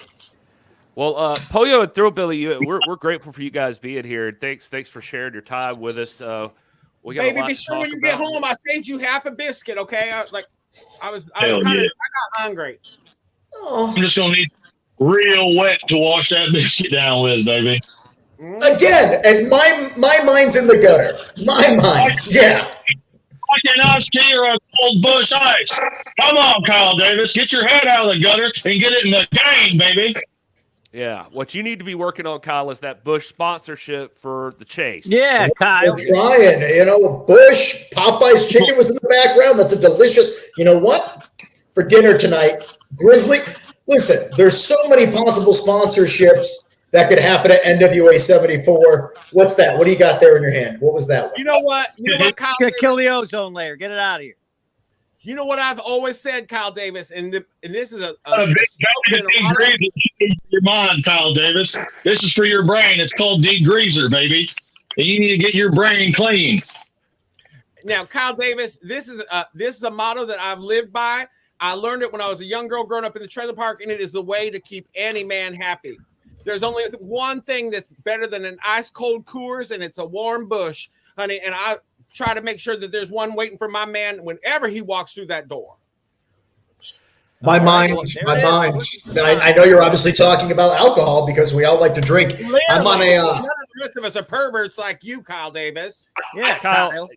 Well, Pollo and Thrillbilly, we're grateful for you guys being here. Thanks for sharing your time with us. We got Baby, be sure when you get home, I saved you half a biscuit, okay? I got hungry. Oh. I'm just gonna need real wet to wash that biscuit down with, baby. Again, and my mind's in the gutter. My mind, yeah. Like an ice tea or a cold bush ice. Come on, Kyle Davis, get your head out of the gutter and get it in the game, baby. Yeah, what you need to be working on, Kyle, is that Bush sponsorship for the Chase. Yeah, Kyle. We're trying, Bush, Popeye's chicken was in the background. That's a delicious, you know what? For dinner tonight, Grizzly. Listen, there's so many possible sponsorships that could happen at NWA 74. What's that? What do you got there in your hand? What was that one? You know what, Kyle? Kill the ozone layer. Get it out of here. You know what I've always said, Kyle Davis, and this is your mind, Kyle Davis. This is for your brain. It's called degreaser, baby. And you need to get your brain clean. Now, Kyle Davis, this is a motto that I've lived by. I learned it when I was a young girl growing up in the trailer park, and it is the way to keep any man happy. There's only one thing that's better than an ice cold Coors, and it's a warm Bush, honey. And I try to make sure that there's one waiting for my man whenever he walks through that door. My mind. I know you're obviously talking about alcohol because we all like to drink. Literally, I'm on a. None of the rest of us are perverts like you, Kyle Davis. Yeah, Kyle,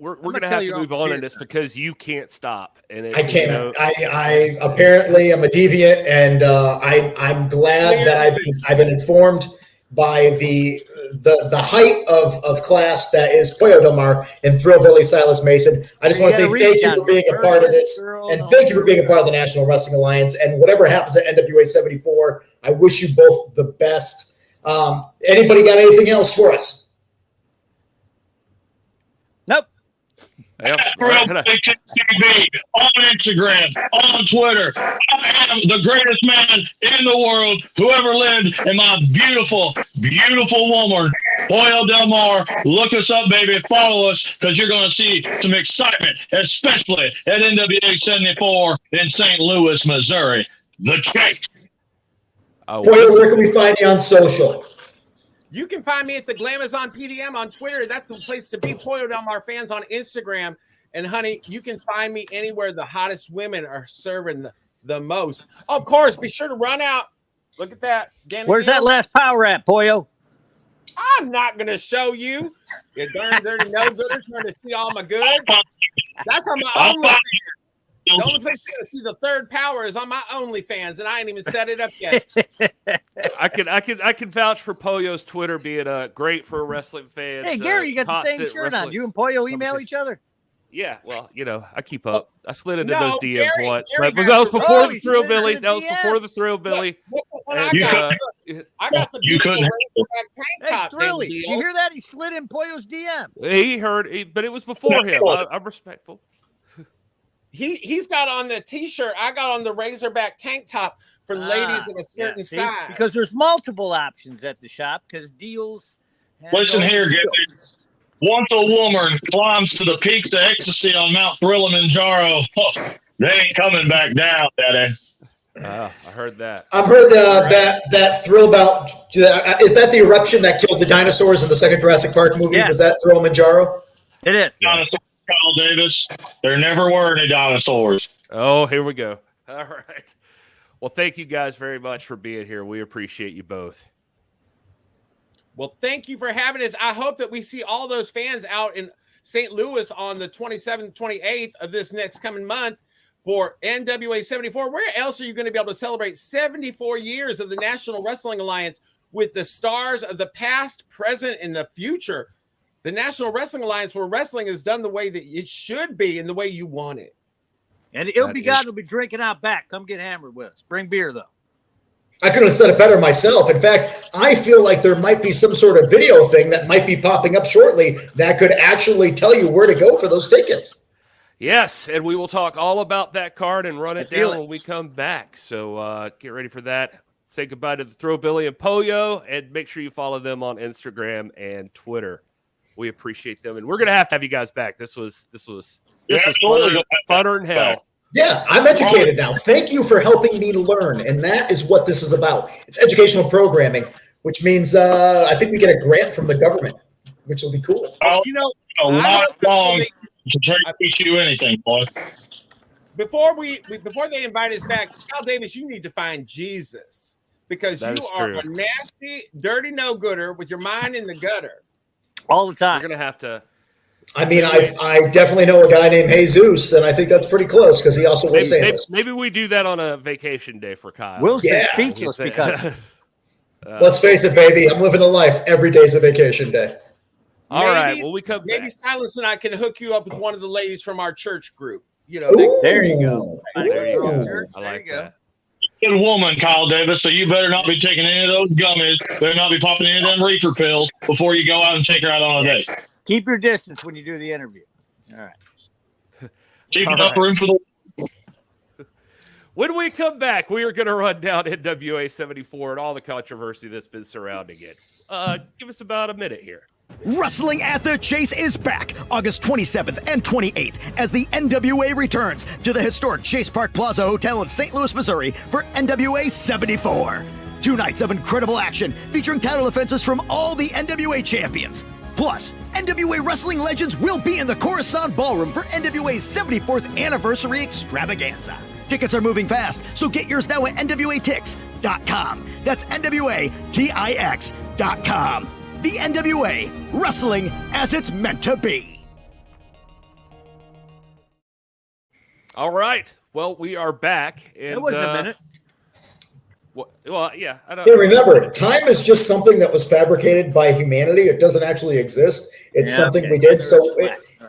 we're going to have to move on in this because you can't stop. And I can't. I apparently am a deviant, and I'm glad that I've been informed by the height of class that is Pollo Del Mar and Thrillbilly Silas Mason. I just want to say thank you for being a part of this, and thank you for being a part of the National Wrestling Alliance. And whatever happens at NWA 74, I wish you both the best. Anybody got anything else for us? Nope. Yep. TV, on Instagram, on Twitter. I am the greatest man in the world who ever lived, and my beautiful, beautiful woman, Pollo Del Mar. Look us up, baby. Follow us because you're going to see some excitement, especially at NWA 74 in St. Louis, Missouri. The Chase. Pollo, where can we find you on social? You can find me at the Glamazon PDM on Twitter. That's the place to be. Pollo Del Mar fans on Instagram. And, honey, you can find me anywhere the hottest women are serving the most. Of course, be sure to run out. Look at that. Where's that last power at, Pollo? I'm not going to show you. You darn dirty no-gooder trying to see all my goods. That's on my OnlyFans. The only place you're going to see the third power is on my OnlyFans, and I ain't even set it up yet. I can vouch for Pollo's Twitter being great for wrestling fans. Hey, Gary, you got the same shirt on. You and Pollo email each other? Yeah, well, I keep up. I slid into those DMs Gary, once, Gary but that was before the Thrillbilly. That was before the Thrillbilly. I got the beautiful Razorback tank top. Thrilly, you hear that? He slid in Pollo's DM. He heard, but it was before him. I'm respectful. He's got on the T-shirt. I got on the Razorback tank top for ladies of a certain size. Because there's multiple options at the shop. Because Dealz. Listen here, Gary. Once a woman climbs to the peaks of ecstasy on Mount Kilimanjaro, they ain't coming back down, Daddy. I heard that. I've heard that thrill about. Is that the eruption that killed the dinosaurs in the second Jurassic Park movie? Yeah. Was that Kilimanjaro? It is. Dinosaurs, Kyle Davis. There never were any dinosaurs. Oh, here we go. All right. Well, thank you guys very much for being here. We appreciate you both. Well, thank you for having us. I hope that we see all those fans out in St. Louis on the 27th, 28th of this next coming month for NWA 74. Where else are you going to be able to celebrate 74 years of the National Wrestling Alliance with the stars of the past, present, and the future? the National Wrestling Alliance, where wrestling is done the way that it should be and the way you want it. And Il Bigot will be drinking out back. Come get hammered with us. Bring beer, though. I couldn't have said it better myself. In fact, I feel like there might be some sort of video thing that might be popping up shortly that could actually tell you where to go for those tickets. Yes, and we will talk all about that card and run it down when we come back. So get ready for that. Say goodbye to the Thrillbilly and Pollo, and make sure you follow them on Instagram and Twitter. We appreciate them, and we're gonna have you guys back. This was funner than hell. Yeah, I'm educated now. Thank you for helping me learn, and that is what this is about. It's educational programming, which means I think we get a grant from the government, which will be cool. Not long to teach you anything, boy. Before they invite us back, Kyle Davis, you need to find Jesus, because you are a nasty, dirty no-gooder with your mind in the gutter. All the time. You're going to have to. I mean, I definitely know a guy named Jesus, and I think that's pretty close because he also was saying this. Maybe we do that on a vacation day for Kyle. Will's speechless because. Let's face it, baby. I'm living the life. Every day's a vacation day. All right. Well, we come maybe back. Silas and I can hook you up with one of the ladies from our church group. You know, there you go. There you go. I like that. Good woman, Kyle Davis, so you better not be taking any of those gummies. Better not be popping any of them reefer pills before you go out and take her out on a date. Keep your distance when you do the interview. All right. Keep enough room for the. When we come back, we are going to run down NWA 74 and all the controversy that's been surrounding it. Give us about a minute here. Wrestling at the Chase is back August 27th and 28th as the NWA returns to the historic Chase Park Plaza Hotel in St. Louis, Missouri for NWA 74. 2 nights of incredible action featuring title defenses from all the NWA champions. Plus, NWA wrestling legends will be in the Coruscant Ballroom for NWA's 74th anniversary extravaganza. Tickets are moving fast, so get yours now at NWATix.com. That's NWATix.com. The NWA, wrestling as it's meant to be. All right. Well, we are back. And, it wasn't a minute. Well, yeah. I don't. Hey, remember, time is just something that was fabricated by humanity. It doesn't actually exist. It's something we did, so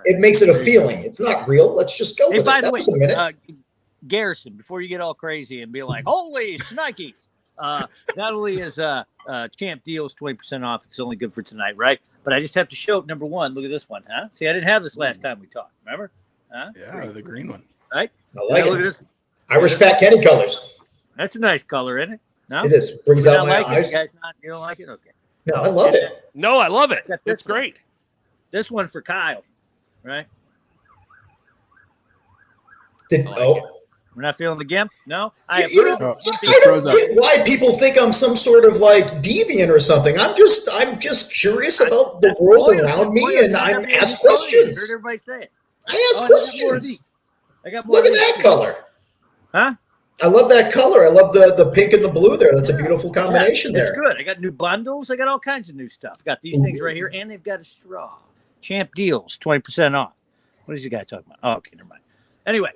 it makes it a feeling. It's not real. Let's just go with it. By the way, a minute. Garrison, before you get all crazy and be like, holy shnikes. Not only is Champ Dealz 20% off, it's only good for tonight, right? But I just have to show number one. Look at this one, huh? See, I didn't have this last time we talked. Remember? Huh? Yeah, the green one. Right? I like it. Look at this. Irish Fat Kenny colors. That's a nice color, isn't it? No, it is. Brings out my eyes. You don't like it? Okay. No, I love it. No, I love it. It's great. This one for Kyle, right? We're not feeling the gimp? No? I don't get why people think I'm some sort of like deviant or something. I'm just curious about the world around me, and I ask questions. I heard everybody say it. I ask questions. I got more. Look at that color. Huh? I love that color. I love the pink and the blue there. That's a beautiful combination there. It's good. I got new bundles. I got all kinds of new stuff. Got these things right here, and they've got a straw. Champ Dealz, 20% off. What is the guy talking about? Oh, okay, never mind. Anyway.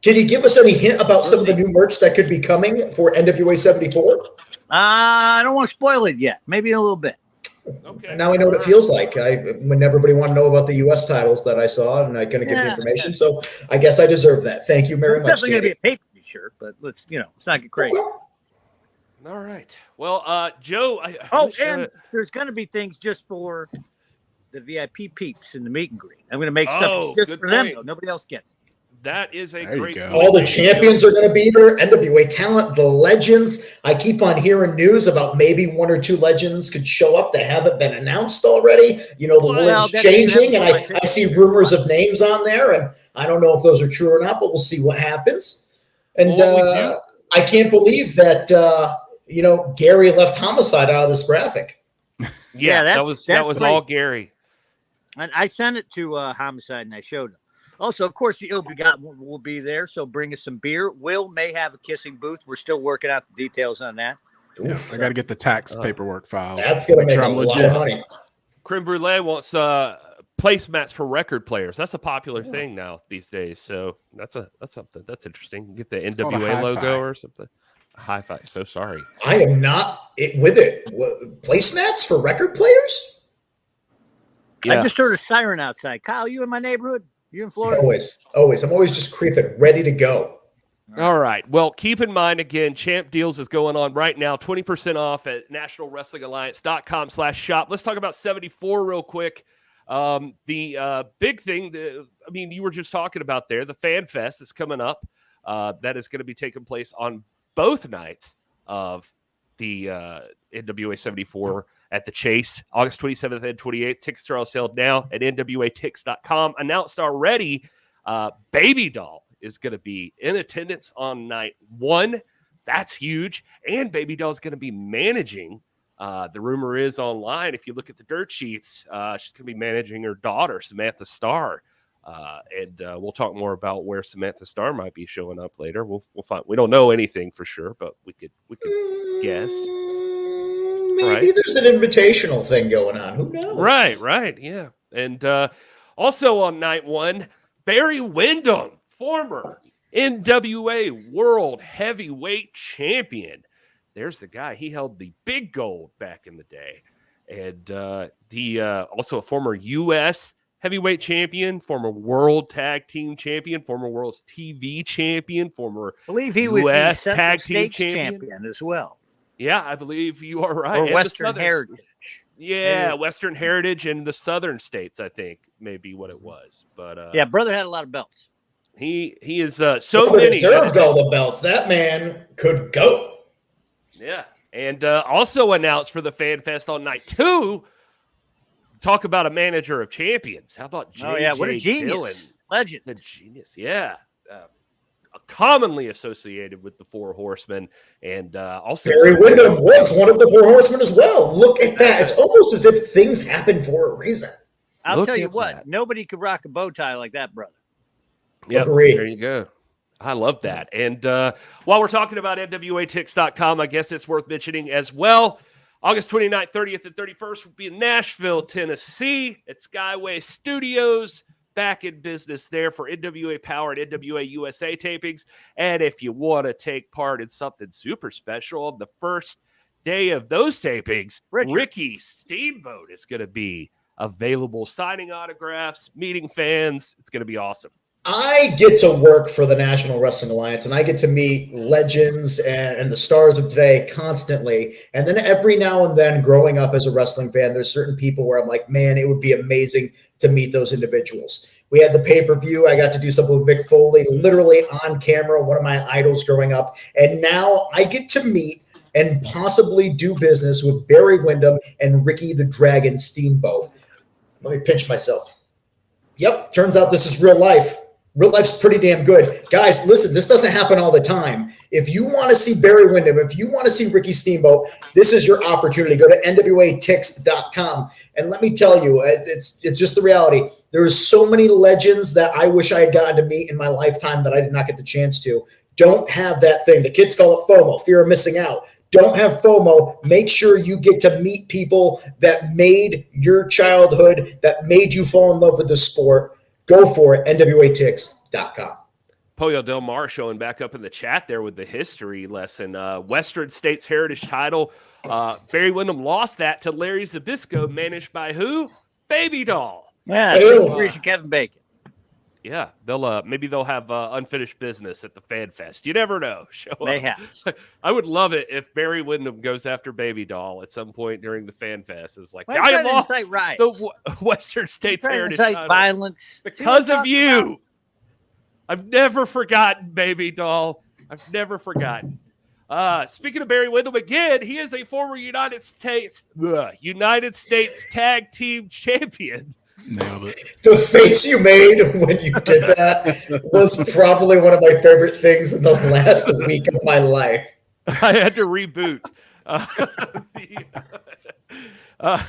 Can you give us any hint about some of the new merch that could be coming for NWA 74? I don't want to spoil it yet. Maybe in a little bit. Okay. Now I know what it feels like. When everybody wanted to know about the U.S. titles that I saw, and I couldn't get the information, so I guess I deserve that. Thank you very much. It's definitely going to be a pay-per-view shirt, but let's not get crazy. All right. Well, Joe. There's going to be things just for the VIP peeps in the meet and greet. I'm going to make stuff just for them, though. Nobody else gets it. That is a great point. All the champions are going to be there. NWA talent, the legends. I keep on hearing news about maybe 1 or 2 legends could show up that haven't been announced already. You know, the world's changing, and I see rumors of names on there, and I don't know if those are true or not, but we'll see what happens. And I can't believe that Gary left Homicide out of this graphic. Yeah, that was all Gary. And I sent it to Homicide, and I showed him. Also, of course, the Il Bigot will be there, so bring us some beer. Will may have a kissing booth. We're still working out the details on that. Yeah, I got to get the tax paperwork filed. That's going to make a lot of money. Creme Brulee wants placemats for record players. That's a popular thing now these days. So that's something that's interesting. You get the NWA logo or something. High five. So sorry. I am not with it. Placemats for record players? Yeah. I just heard a siren outside. Kyle, you in my neighborhood? You in Florida? Always. I'm always just creeping, ready to go. All right. Well, keep in mind, again, Champ Dealz is going on right now. 20% off at nationalwrestlingalliance.com/shop. Let's talk about 74 real quick. The big thing, you were just talking about there, the Fan Fest that's coming up. That is going to be taking place on both nights of the NWA 74 at the Chase, August 27th and 28th. Tickets are on sale now at nwatix.com. Announced already, Baby Doll is going to be in attendance on night 1. That's huge. And Baby Doll is going to be managing. The rumor is online, if you look at the dirt sheets, she's going to be managing her daughter, Samantha Starr. And we'll talk more about where Samantha Starr might be showing up later. We'll find. We don't know anything for sure, but we could guess. Maybe there's an invitational thing going on. Who knows? Right, yeah. And also on night 1, Barry Windham, former NWA World Heavyweight Champion. There's the guy. He held the big gold back in the day. And also a former U.S. Heavyweight Champion, former World Tag Team Champion, former World TV Champion, former I believe he US was the Tag Team champion as well. Yeah, I believe you are right. Or And Western Heritage. Yeah, Western Heritage and the Southern States, I think, may be what it was. But yeah, brother had a lot of belts. He is Brother many. deserved all the belts. That man could go. Yeah, and also announced for the Fan Fest on night 2. Talk about a manager of champions. How about J.J. Oh yeah, what a genius, Dillon? legend, the genius. Yeah, commonly associated with the Four Horsemen, and also Barry Windham was one of the Four Horsemen as well. Look at that. It's almost as if things happen for a reason. I'll tell you what, nobody could rock a bow tie like that, brother. Yeah, Agreed. there you go. I love that. And while we're talking about NWATix.com, I guess it's worth mentioning as well. August 29th, 30th, and 31st will be in Nashville, Tennessee at Skyway Studios. Back in business there for NWA Power and NWA USA tapings. And if you want to take part in something super special on the first day of those tapings, Ricky Steamboat is going to be available, signing autographs, meeting fans. It's going to be awesome. I get to work for the National Wrestling Alliance, and I get to meet legends and the stars of today constantly. And then every now and then, growing up as a wrestling fan, there's certain people where I'm like, man, it would be amazing to meet those individuals. We had the pay-per-view. I got to do something with Mick Foley, literally on camera, one of my idols growing up. And now I get to meet and possibly do business with Barry Windham and Ricky the Dragon Steamboat. Let me pinch myself. Yep, turns out this is real life. Real life's pretty damn good. Guys, listen, this doesn't happen all the time. If you want to see Barry Windham, if you want to see Ricky Steamboat, this is your opportunity. Go to NWATix.com. And let me tell you, it's just the reality. There's so many legends that I wish I had gotten to meet in my lifetime that I did not get the chance to. Don't have that thing. The kids call it FOMO, fear of missing out. Don't have FOMO. Make sure you get to meet people that made your childhood, that made you fall in love with the sport. Go for it, NWATix.com. Pollo Del Mar showing back up in the chat there with the history lesson. Western States Heritage title. Barry Windham lost that to Larry Zbyszko, managed by who? Baby Doll. Yeah, Kevin Bacon. Yeah, maybe they'll have unfinished business at the Fan Fest. You never know. They have. I would love it if Barry Windham goes after Baby Doll at some point during the Fan Fest. It's like, I have lost the Western States Heritage title violence because of you. I've never forgotten, Baby Doll. I've never forgotten. Speaking of Barry Windham again, he is a former United States Tag Team Champion. Nailed it. The face you made when you did that was probably one of my favorite things in the last week of my life. I had to reboot.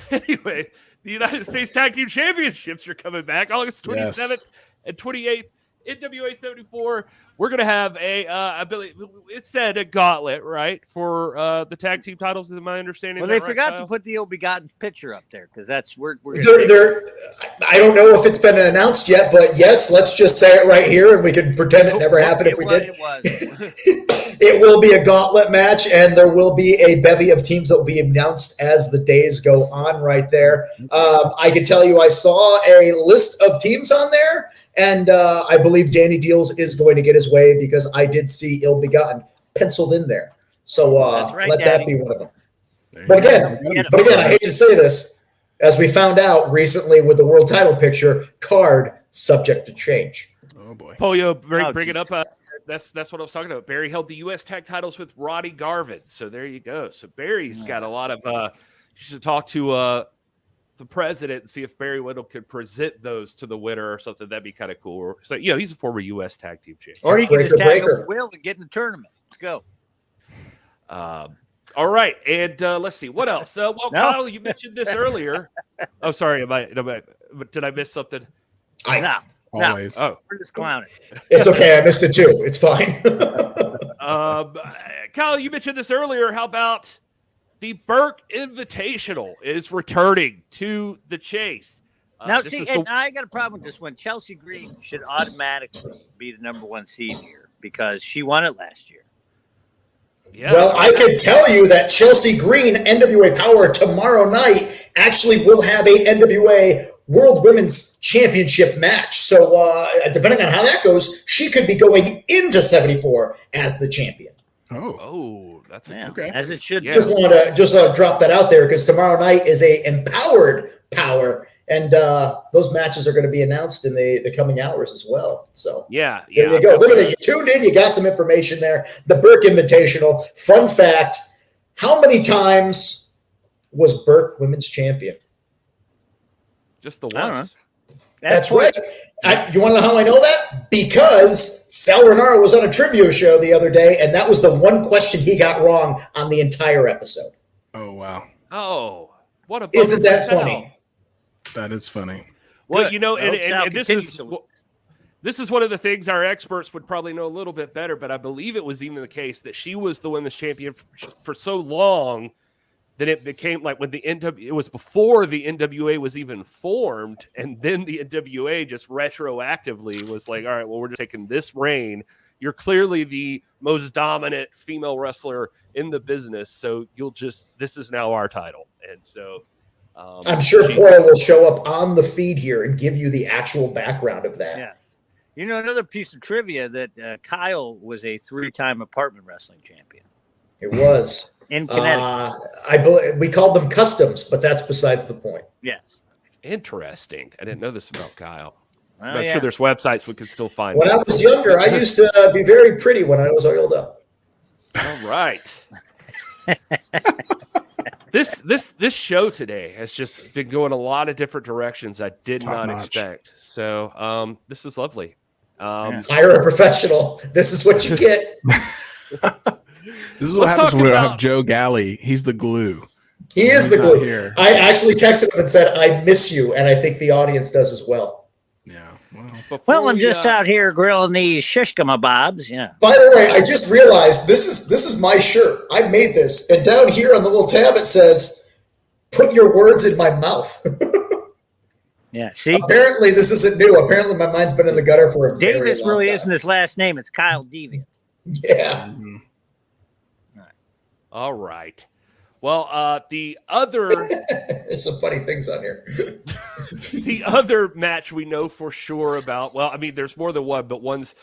Anyway, the United States Tag Team Championships are coming back August 27th and 28th. NWA 74. We're going to have it said a gauntlet, right, for the tag team titles, is my understanding. Well, they forgot to put the Ill Begotten picture up there because that's we're I don't know if it's been announced yet, but yes, let's just say it right here and we can pretend it never happened if we did. It was. it will be a gauntlet match, and there will be a bevy of teams that will be announced as the days go on right there. I can tell you I saw a list of teams on there, and I believe Danny Dealz is going to get his way because I did see Ill Begotten penciled in there. So right, let Daddy. that be one of them. But again, I hate to say this, as we found out recently with the world title picture, card subject to change. Oh boy. Pollo, bring it up. That's what I was talking about. Barry held the U.S. tag titles with Roddy Garvin. So there you go. So Barry's got a lot of. You should talk to the president and see if Barry Windham could present those to the winner or something. That'd be kind of cool. So he's a former U.S. tag team champion. Or you can just tag him Will and get in the tournament. Let's go. All right, and let's see what else. Kyle, you mentioned this earlier. Oh, sorry, did I miss something? No. Always. Oh, We're just clowning. It's okay. I missed it too. It's fine. Kyle, you mentioned this earlier. How about the Burke Invitational is returning to the Chase? Now, I got a problem with this one. Chelsea Green should automatically be the number 1 seed here because she won it last year. Yeah. Well, I can tell you that Chelsea Green, NWA Power, tomorrow night actually will have a NWA World Women's Championship match. So depending on how that goes, she could be going into 74 as the champion. Oh, that's okay. As it should. Just want to drop that out there because tomorrow night is a Empowered Power, and those matches are going to be announced in the coming hours as well. So there you go. Look at it. You tuned in. You got some information there. The Burke Invitational. Fun fact: how many times was Burke Women's Champion? Just the once. That's right. You want to know how I know that? Because Sal Renaro was on a trivia show the other day, and that was the one question he got wrong on the entire episode. Oh, wow. Oh, what a Isn't that funny? That is funny. Well, and this is one of the things our experts would probably know a little bit better, but I believe it was even the case that she was the women's champion for so long that it became like when it was before the NWA was even formed, and then the NWA just retroactively was like, all right, well, we're just taking this reign. You're clearly the most dominant female wrestler in the business, so this is now our title. And so I'm sure Pollo will show up on the feed here and give you the actual background of that. Yeah. Another piece of trivia that Kyle was a 3-time apartment wrestling champion. It was. In Connecticut. I believe we called them customs, but that's besides the point. Yes. Interesting. I didn't know this about Kyle. I'm sure there's websites we could still find. When I was younger, I used to be very pretty when I was oiled up. All right. This show today has just been going a lot of different directions I did not expect. So this is lovely. Hire a professional. This is what you get. This is what happens when we have Joe Galli. He's the glue. He is the glue. Here. I actually texted him and said, I miss you, and I think the audience does as well. Yeah. Well, I'm just out here grilling these shish kebabs. Yeah. By the way, I just realized this is my shirt. I made this, and down here on the little tab it says, "Put your words in my mouth." Yeah. See. Apparently, this isn't new. Apparently, my mind's been in the gutter for a very long Davis really time. isn't his last name. It's Kyle Deviant. Yeah. Mm-hmm. All right. Well, the other there's some funny things on here. The other match we know for sure about. Well, I mean, there's more than one, but one's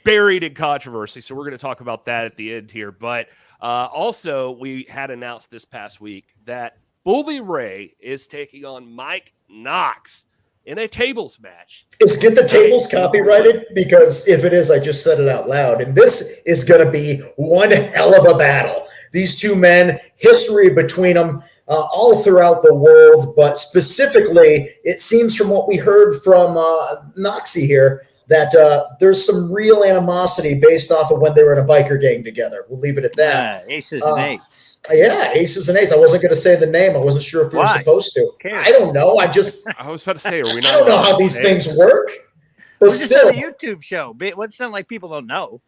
buried in controversy. So we're going to talk about that at the end here. But also, we had announced this past week that Bully Ray is taking on Mike Knox in a tables match. Is Get the Tables copyrighted? Because if it is, I just said it out loud. And this is going to be one hell of a battle. These two men, history between them all throughout the world. But specifically, it seems from what we heard from Noxie here that there's some real animosity based off of when they were in a biker gang together. We'll leave it at that. Aces and eights. Yeah, aces and eights. I wasn't going to say the name. I wasn't sure if you were supposed to. I don't know. I was about to say, are we not? I don't know how these things work. But still, a YouTube show. What's not like people don't know,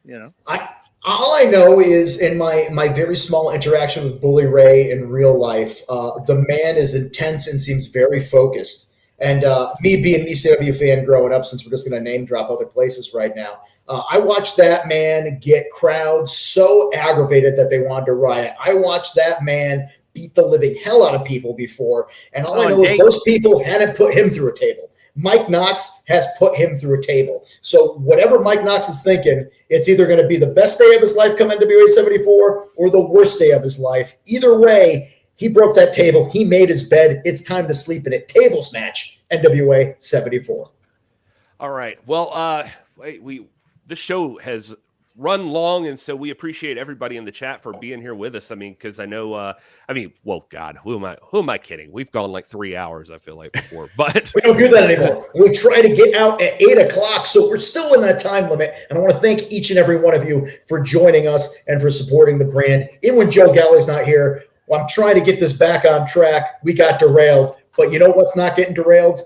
All I know is in my very small interaction with Bully Ray in real life, the man is intense and seems very focused. And me being an ECW fan growing up, since we're just going to name drop other places right now, I watched that man get crowds so aggravated that they wanted to riot. I watched that man beat the living hell out of people before, and all I know is those people hadn't put him through a table. Mike Knox has put him through a table. So whatever Mike Knox is thinking, it's either going to be the best day of his life come NWA 74 or the worst day of his life. Either way, he broke that table. He made his bed. It's time to sleep in it. Tables match, NWA 74. All right. Well, the show has run long, and so we appreciate everybody in the chat for being here with us. I mean, because I know, well, God, who am I kidding? We've gone like 3 hours, I feel like, before, but we don't do that anymore. We try to get out at 8 o'clock, so we're still in that time limit. And I want to thank each and every one of you for joining us and for supporting the brand. Even when Joe Galli's not here, I'm trying to get this back on track. We got derailed, but you know what's not getting derailed?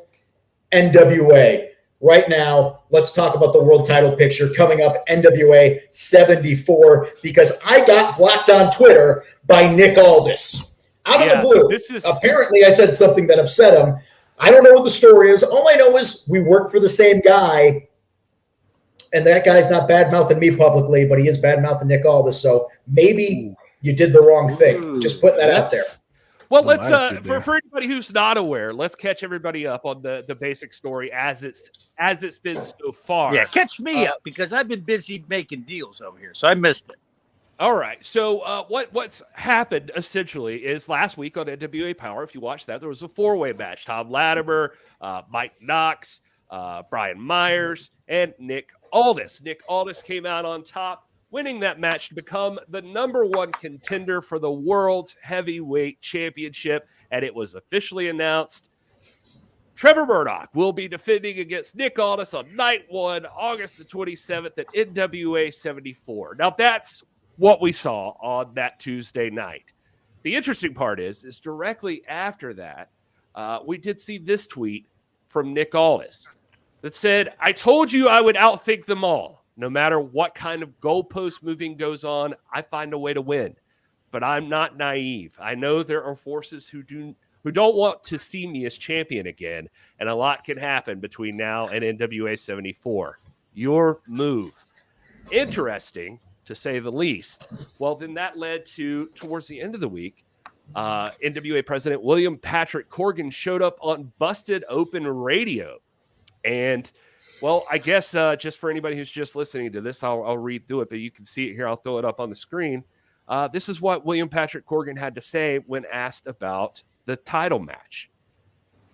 NWA. Right now, let's talk about the world title picture coming up, NWA 74, because I got blocked on Twitter by Nick Aldis. Out of the blue. Apparently, I said something that upset him. I don't know what the story is. All I know is we work for the same guy, and that guy's not bad-mouthing me publicly, but he is bad-mouthing Nick Aldis, so maybe you did the wrong thing. Just putting that out there. Well, let's for anybody who's not aware, let's catch everybody up on the basic story as it's been so far. Yeah, catch me up because I've been busy making deals over here, so I missed it. All right. So what's happened essentially is last week on NWA Power, if you watched that, there was a 4-way match: Tom Latimer, Mike Knox, Brian Myers, and Nick Aldis. Nick Aldis came out on top, winning that match to become the #1 contender for the World Heavyweight Championship. And it was officially announced Trevor Murdoch will be defending against Nick Aldis on night 1, August the 27th at NWA 74. Now, that's what we saw on that Tuesday night. The interesting part is directly after that, we did see this tweet from Nick Aldis that said, "I told you I would outthink them all. No matter what kind of goalpost moving goes on, I find a way to win. But I'm not naive. I know there are forces who don't want to see me as champion again, and a lot can happen between now and NWA 74. Your move." Interesting, to say the least. Well, then that led to, towards the end of the week, NWA President William Patrick Corgan showed up on Busted Open Radio. And well, I guess just for anybody who's just listening to this, I'll read through it, but you can see it here. I'll throw it up on the screen. This is what William Patrick Corgan had to say when asked about the title match.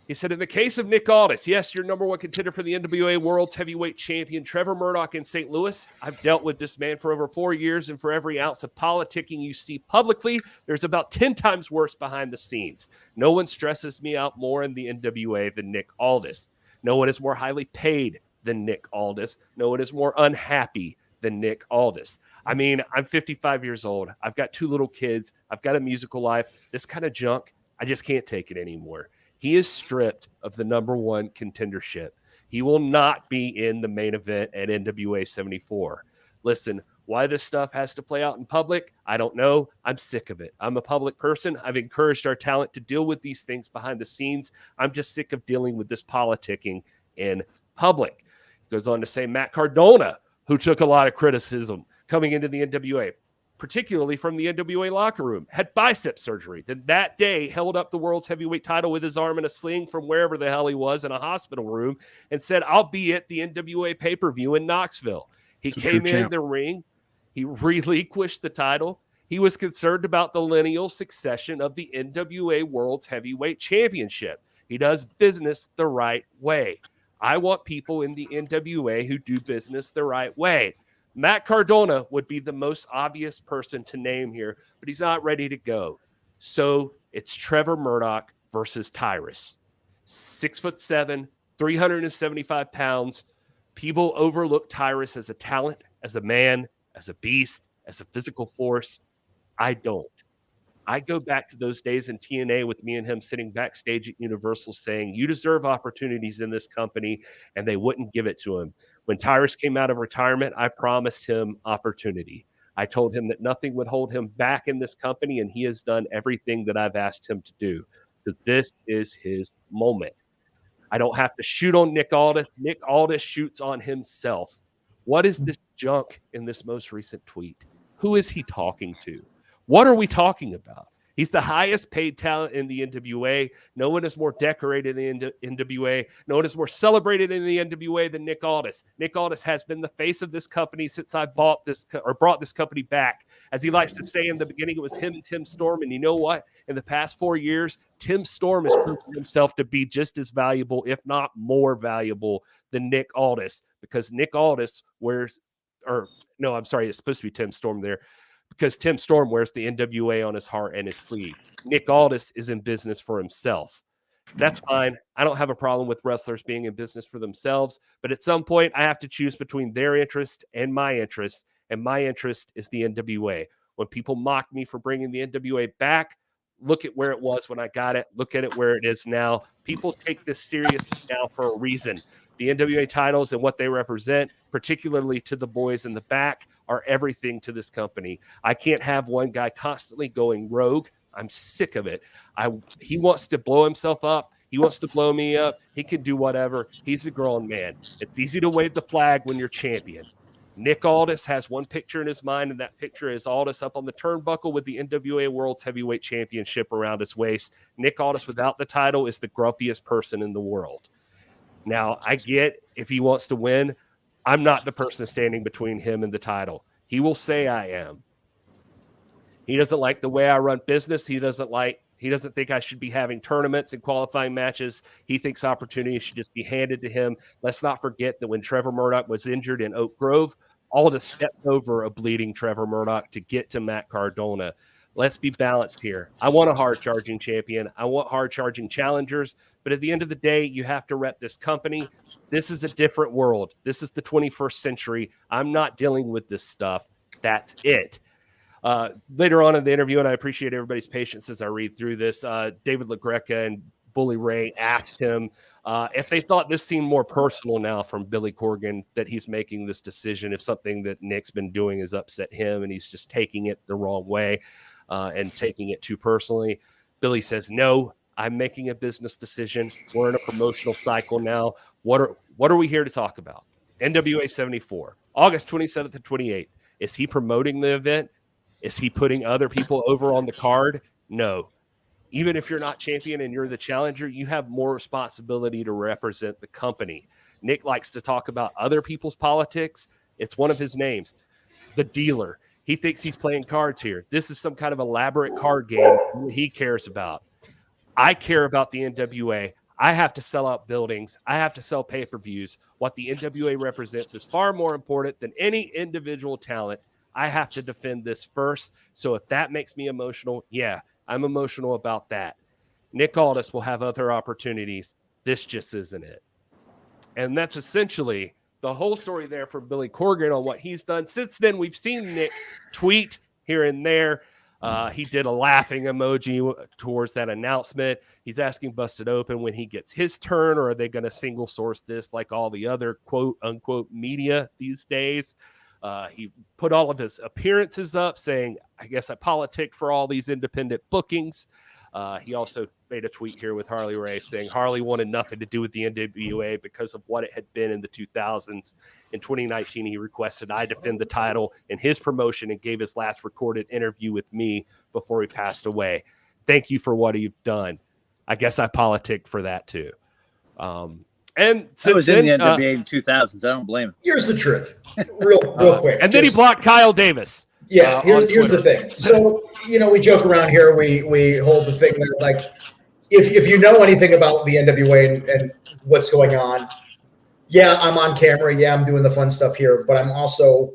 He said, "In the case of Nick Aldis, yes, your #1 contender for the NWA World's Heavyweight Champion, Trevor Murdoch in St. Louis. I've dealt with this man for over 4 years, and for every ounce of politicking you see publicly, there's about 10 times worse behind the scenes. No one stresses me out more in the NWA than Nick Aldis. No one is more highly paid than Nick Aldis. No one is more unhappy than Nick Aldis. I mean, I'm 55 years old. I've got 2 little kids. I've got a musical life. This kind of junk, I just can't take it anymore. He is stripped of the #1 contendership. He will not be in the main event at NWA 74. Listen, why this stuff has to play out in public, I don't know. I'm sick of it. I'm a public person. I've encouraged our talent to deal with these things behind the scenes. I'm just sick of dealing with this politicking in public." He goes on to say Matt Cardona, who took a lot of criticism coming into the NWA, particularly from the NWA locker room, had bicep surgery. Then that day held up the world's heavyweight title with his arm in a sling from wherever the hell he was in a hospital room and said, "I'll be at the NWA pay-per-view in Knoxville." He came in the ring. He relinquished the title. He was concerned about the lineal succession of the NWA World's Heavyweight Championship. He does business the right way. I want people in the NWA who do business the right way. Matt Cardona would be the most obvious person to name here, but he's not ready to go. So it's Trevor Murdoch versus Tyrus. 6'7", 375 pounds. People overlook Tyrus as a talent, as a man, as a beast, as a physical force. I don't. I go back to those days in TNA with me and him sitting backstage at Universal saying, "You deserve opportunities in this company," and they wouldn't give it to him. When Tyrus came out of retirement, I promised him opportunity. I told him that nothing would hold him back in this company, and he has done everything that I've asked him to do. So this is his moment. I don't have to shoot on Nick Aldis. Nick Aldis shoots on himself. What is this junk in this most recent tweet? Who is he talking to? What are we talking about? He's the highest paid talent in the NWA. No one is more decorated in the NWA. No one is more celebrated in the NWA than Nick Aldis. Nick Aldis has been the face of this company since I brought this company back. As he likes to say in the beginning, it was him and Tim Storm. And you know what? In the past 4 years, Tim Storm has proven himself to be just as valuable, if not more valuable, than Nick Aldis. Because Nick Aldis it's supposed to be Tim Storm there. Because Tim Storm wears the NWA on his heart and his sleeve. Nick Aldis is in business for himself. That's fine. I don't have a problem with wrestlers being in business for themselves, but at some point I have to choose between their interest and my interest, and my interest is the NWA. When people mock me for bringing the NWA back, look at where it was when I got it. Look at it where it is now. People take this seriously now for a reason. The NWA titles and what they represent, particularly to the boys in the back, are everything to this company. I can't have one guy constantly going rogue. I'm sick of it. He wants to blow himself up. He wants to blow me up. He can do whatever. He's a grown man. It's easy to wave the flag when you're champion. Nick Aldis has one picture in his mind, and that picture is Aldis up on the turnbuckle with the NWA World's Heavyweight Championship around his waist. Nick Aldis without the title is the grumpiest person in the world. Now, I get if he wants to win, I'm not the person standing between him and the title. He will say I am. He doesn't like the way I run business. He doesn't think I should be having tournaments and qualifying matches. He thinks opportunities should just be handed to him. Let's not forget that when Trevor Murdoch was injured in Oak Grove, Aldis stepped over a bleeding Trevor Murdoch to get to Matt Cardona. Let's be balanced here. I want a hard-charging champion. I want hard-charging challengers. But at the end of the day, you have to rep this company. This is a different world. This is the 21st century. I'm not dealing with this stuff. That's it. Later on in the interview, and I appreciate everybody's patience as I read through this, David LaGreca and Bully Ray asked him if they thought this seemed more personal now from Billy Corgan, that he's making this decision, if something that Nick's been doing has upset him and he's just taking it the wrong way and taking it too personally. Billy says, no, I'm making a business decision. We're in a promotional cycle now. What are we here to talk about? NWA 74, August 27th and 28th. Is he promoting the event? Is he putting other people over on the card? No. Even if you're not champion and you're the challenger, you have more responsibility to represent the company. Nick likes to talk about other people's politics. It's one of his names, the dealer. He thinks he's playing cards here. This is some kind of elaborate card game he cares about. I care about the NWA. I have to sell out buildings. I have to sell pay-per-views. What the NWA represents is far more important than any individual talent. I have to defend this first. So if that makes me emotional, yeah, I'm emotional about that. Nick Aldis will have other opportunities. This just isn't it. And that's essentially the whole story there for Billy Corgan on what he's done. Since then, we've seen Nick tweet here and there. He did a laughing emoji towards that announcement. He's asking Busted Open when he gets his turn, or are they going to single source this like all the other quote unquote media these days? He put all of his appearances up saying, I guess I politic for all these independent bookings. He also made a tweet here with Harley Race saying Harley wanted nothing to do with the NWA because of what it had been in the 2000s. In 2019, he requested I defend the title in his promotion and gave his last recorded interview with me before he passed away. Thank you for what you've done. I guess I politic for that too. And since was then, in the NWA in 2000s. I don't blame him. Here's the truth, real quick. And then he blocked Kyle Davis. Yeah, here's the thing. So, we joke around here. We hold the thing that, like, if you know anything about the NWA and what's going on, yeah, I'm on camera. Yeah, I'm doing the fun stuff here, but I'm also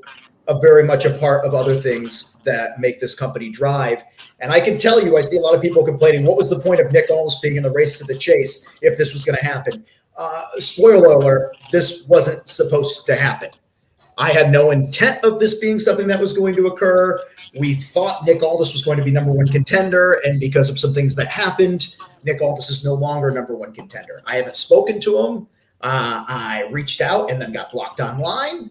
very much a part of other things that make this company drive. And I can tell you, I see a lot of people complaining, what was the point of Nick Aldis being in the race to the chase if this was going to happen? Spoiler alert, this wasn't supposed to happen. I had no intent of this being something that was going to occur. We thought Nick Aldis was going to be number one contender, and because of some things that happened, Nick Aldis is no longer number one contender. I haven't spoken to him. I reached out and then got blocked online.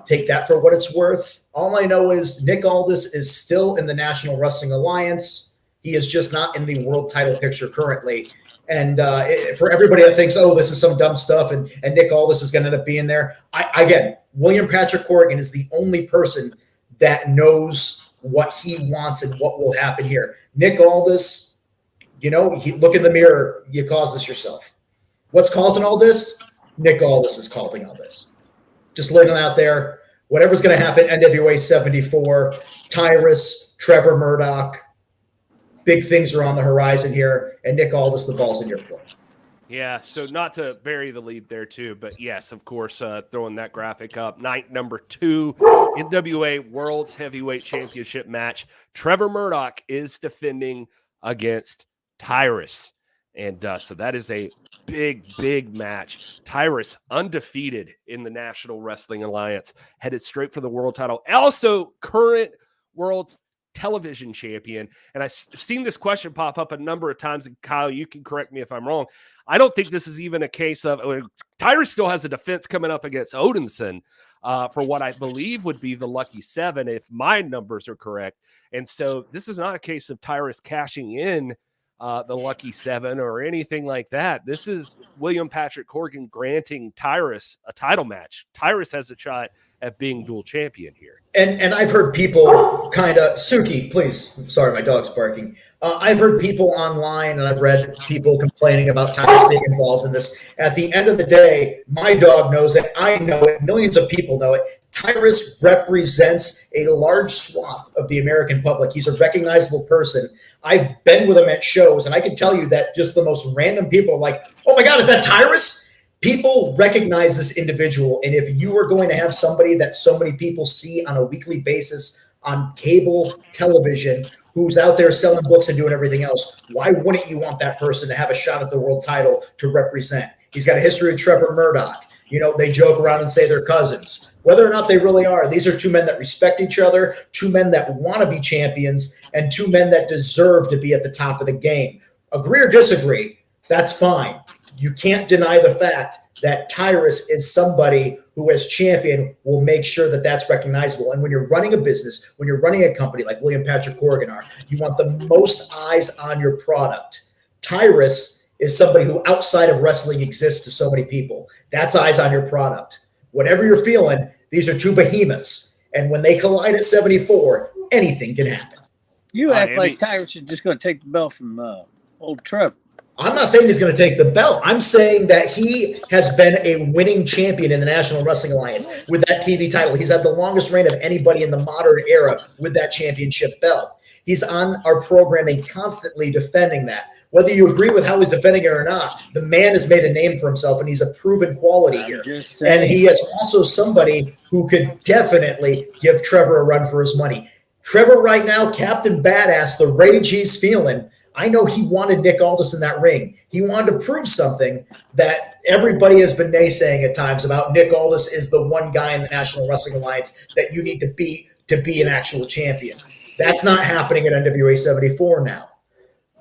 Take that for what it's worth. All I know is Nick Aldis is still in the National Wrestling Alliance. He is just not in the world title picture currently. And for everybody that thinks, oh, this is some dumb stuff, and Nick Aldis is going to end up being there, again, William Patrick Corgan is the only person that knows what he wants and what will happen here. Nick Aldis, look in the mirror, you caused this yourself. What's causing all this? Nick Aldis is causing all this. Just letting it out there. Whatever's going to happen, NWA 74, Tyrus, Trevor Murdoch, big things are on the horizon here, and Nick Aldis, the ball's in your court. Yeah, so not to bury the lead there too, but yes, of course, throwing that graphic up. Night number 2, NWA World's Heavyweight Championship match. Trevor Murdoch is defending against Tyrus. And so that is a big match. Tyrus undefeated in the National Wrestling Alliance, headed straight for the world title. Also current world television champion. And I've seen this question pop up a number of times. And Kyle, you can correct me if I'm wrong. I don't think this is even a case of Tyrus still has a defense coming up against Odinson for what I believe would be the Lucky 7, if my numbers are correct. And so this is not a case of Tyrus cashing in the Lucky 7 or anything like that. This is William Patrick Corgan granting Tyrus a title match. Tyrus has a shot at being dual champion here. And I've heard people kind of, Suki, please, sorry, my dog's barking. I've heard people online and I've read people complaining about Tyrus being involved in this. At the end of the day, my dog knows it. I know it. Millions of people know it. Tyrus represents a large swath of the American public. He's a recognizable person. I've been with him at shows, and I can tell you that just the most random people are like, oh my God, is that Tyrus? People recognize this individual, and if you are going to have somebody that so many people see on a weekly basis on cable television who's out there selling books and doing everything else, why wouldn't you want that person to have a shot at the world title to represent? He's got a history with Trevor Murdoch. They joke around and say they're cousins. Whether or not they really are, these are two men that respect each other, two men that want to be champions, and two men that deserve to be at the top of the game. Agree or disagree, that's fine. You can't deny the fact that Tyrus is somebody who, as champion, will make sure that that's recognizable. And when you're running a business, when you're running a company like William Patrick Corgan are, you want the most eyes on your product. Tyrus is somebody who outside of wrestling exists to so many people. That's eyes on your product. Whatever you're feeling, these are two behemoths. And when they collide at 74, anything can happen. You act like Tyrus is just going to take the belt from old Trevor. I'm not saying he's going to take the belt. I'm saying that he has been a winning champion in the National Wrestling Alliance with that TV title. He's had the longest reign of anybody in the modern era with that championship belt. He's on our programming constantly defending that. Whether you agree with how he's defending it or not, the man has made a name for himself, and he's a proven quality here. And he is also somebody who could definitely give Trevor a run for his money. Trevor right now, Captain Badass, the rage he's feeling, I know he wanted Nick Aldis in that ring. He wanted to prove something that everybody has been naysaying at times about. Nick Aldis is the one guy in the National Wrestling Alliance that you need to beat to be an actual champion. That's not happening at NWA 74 now.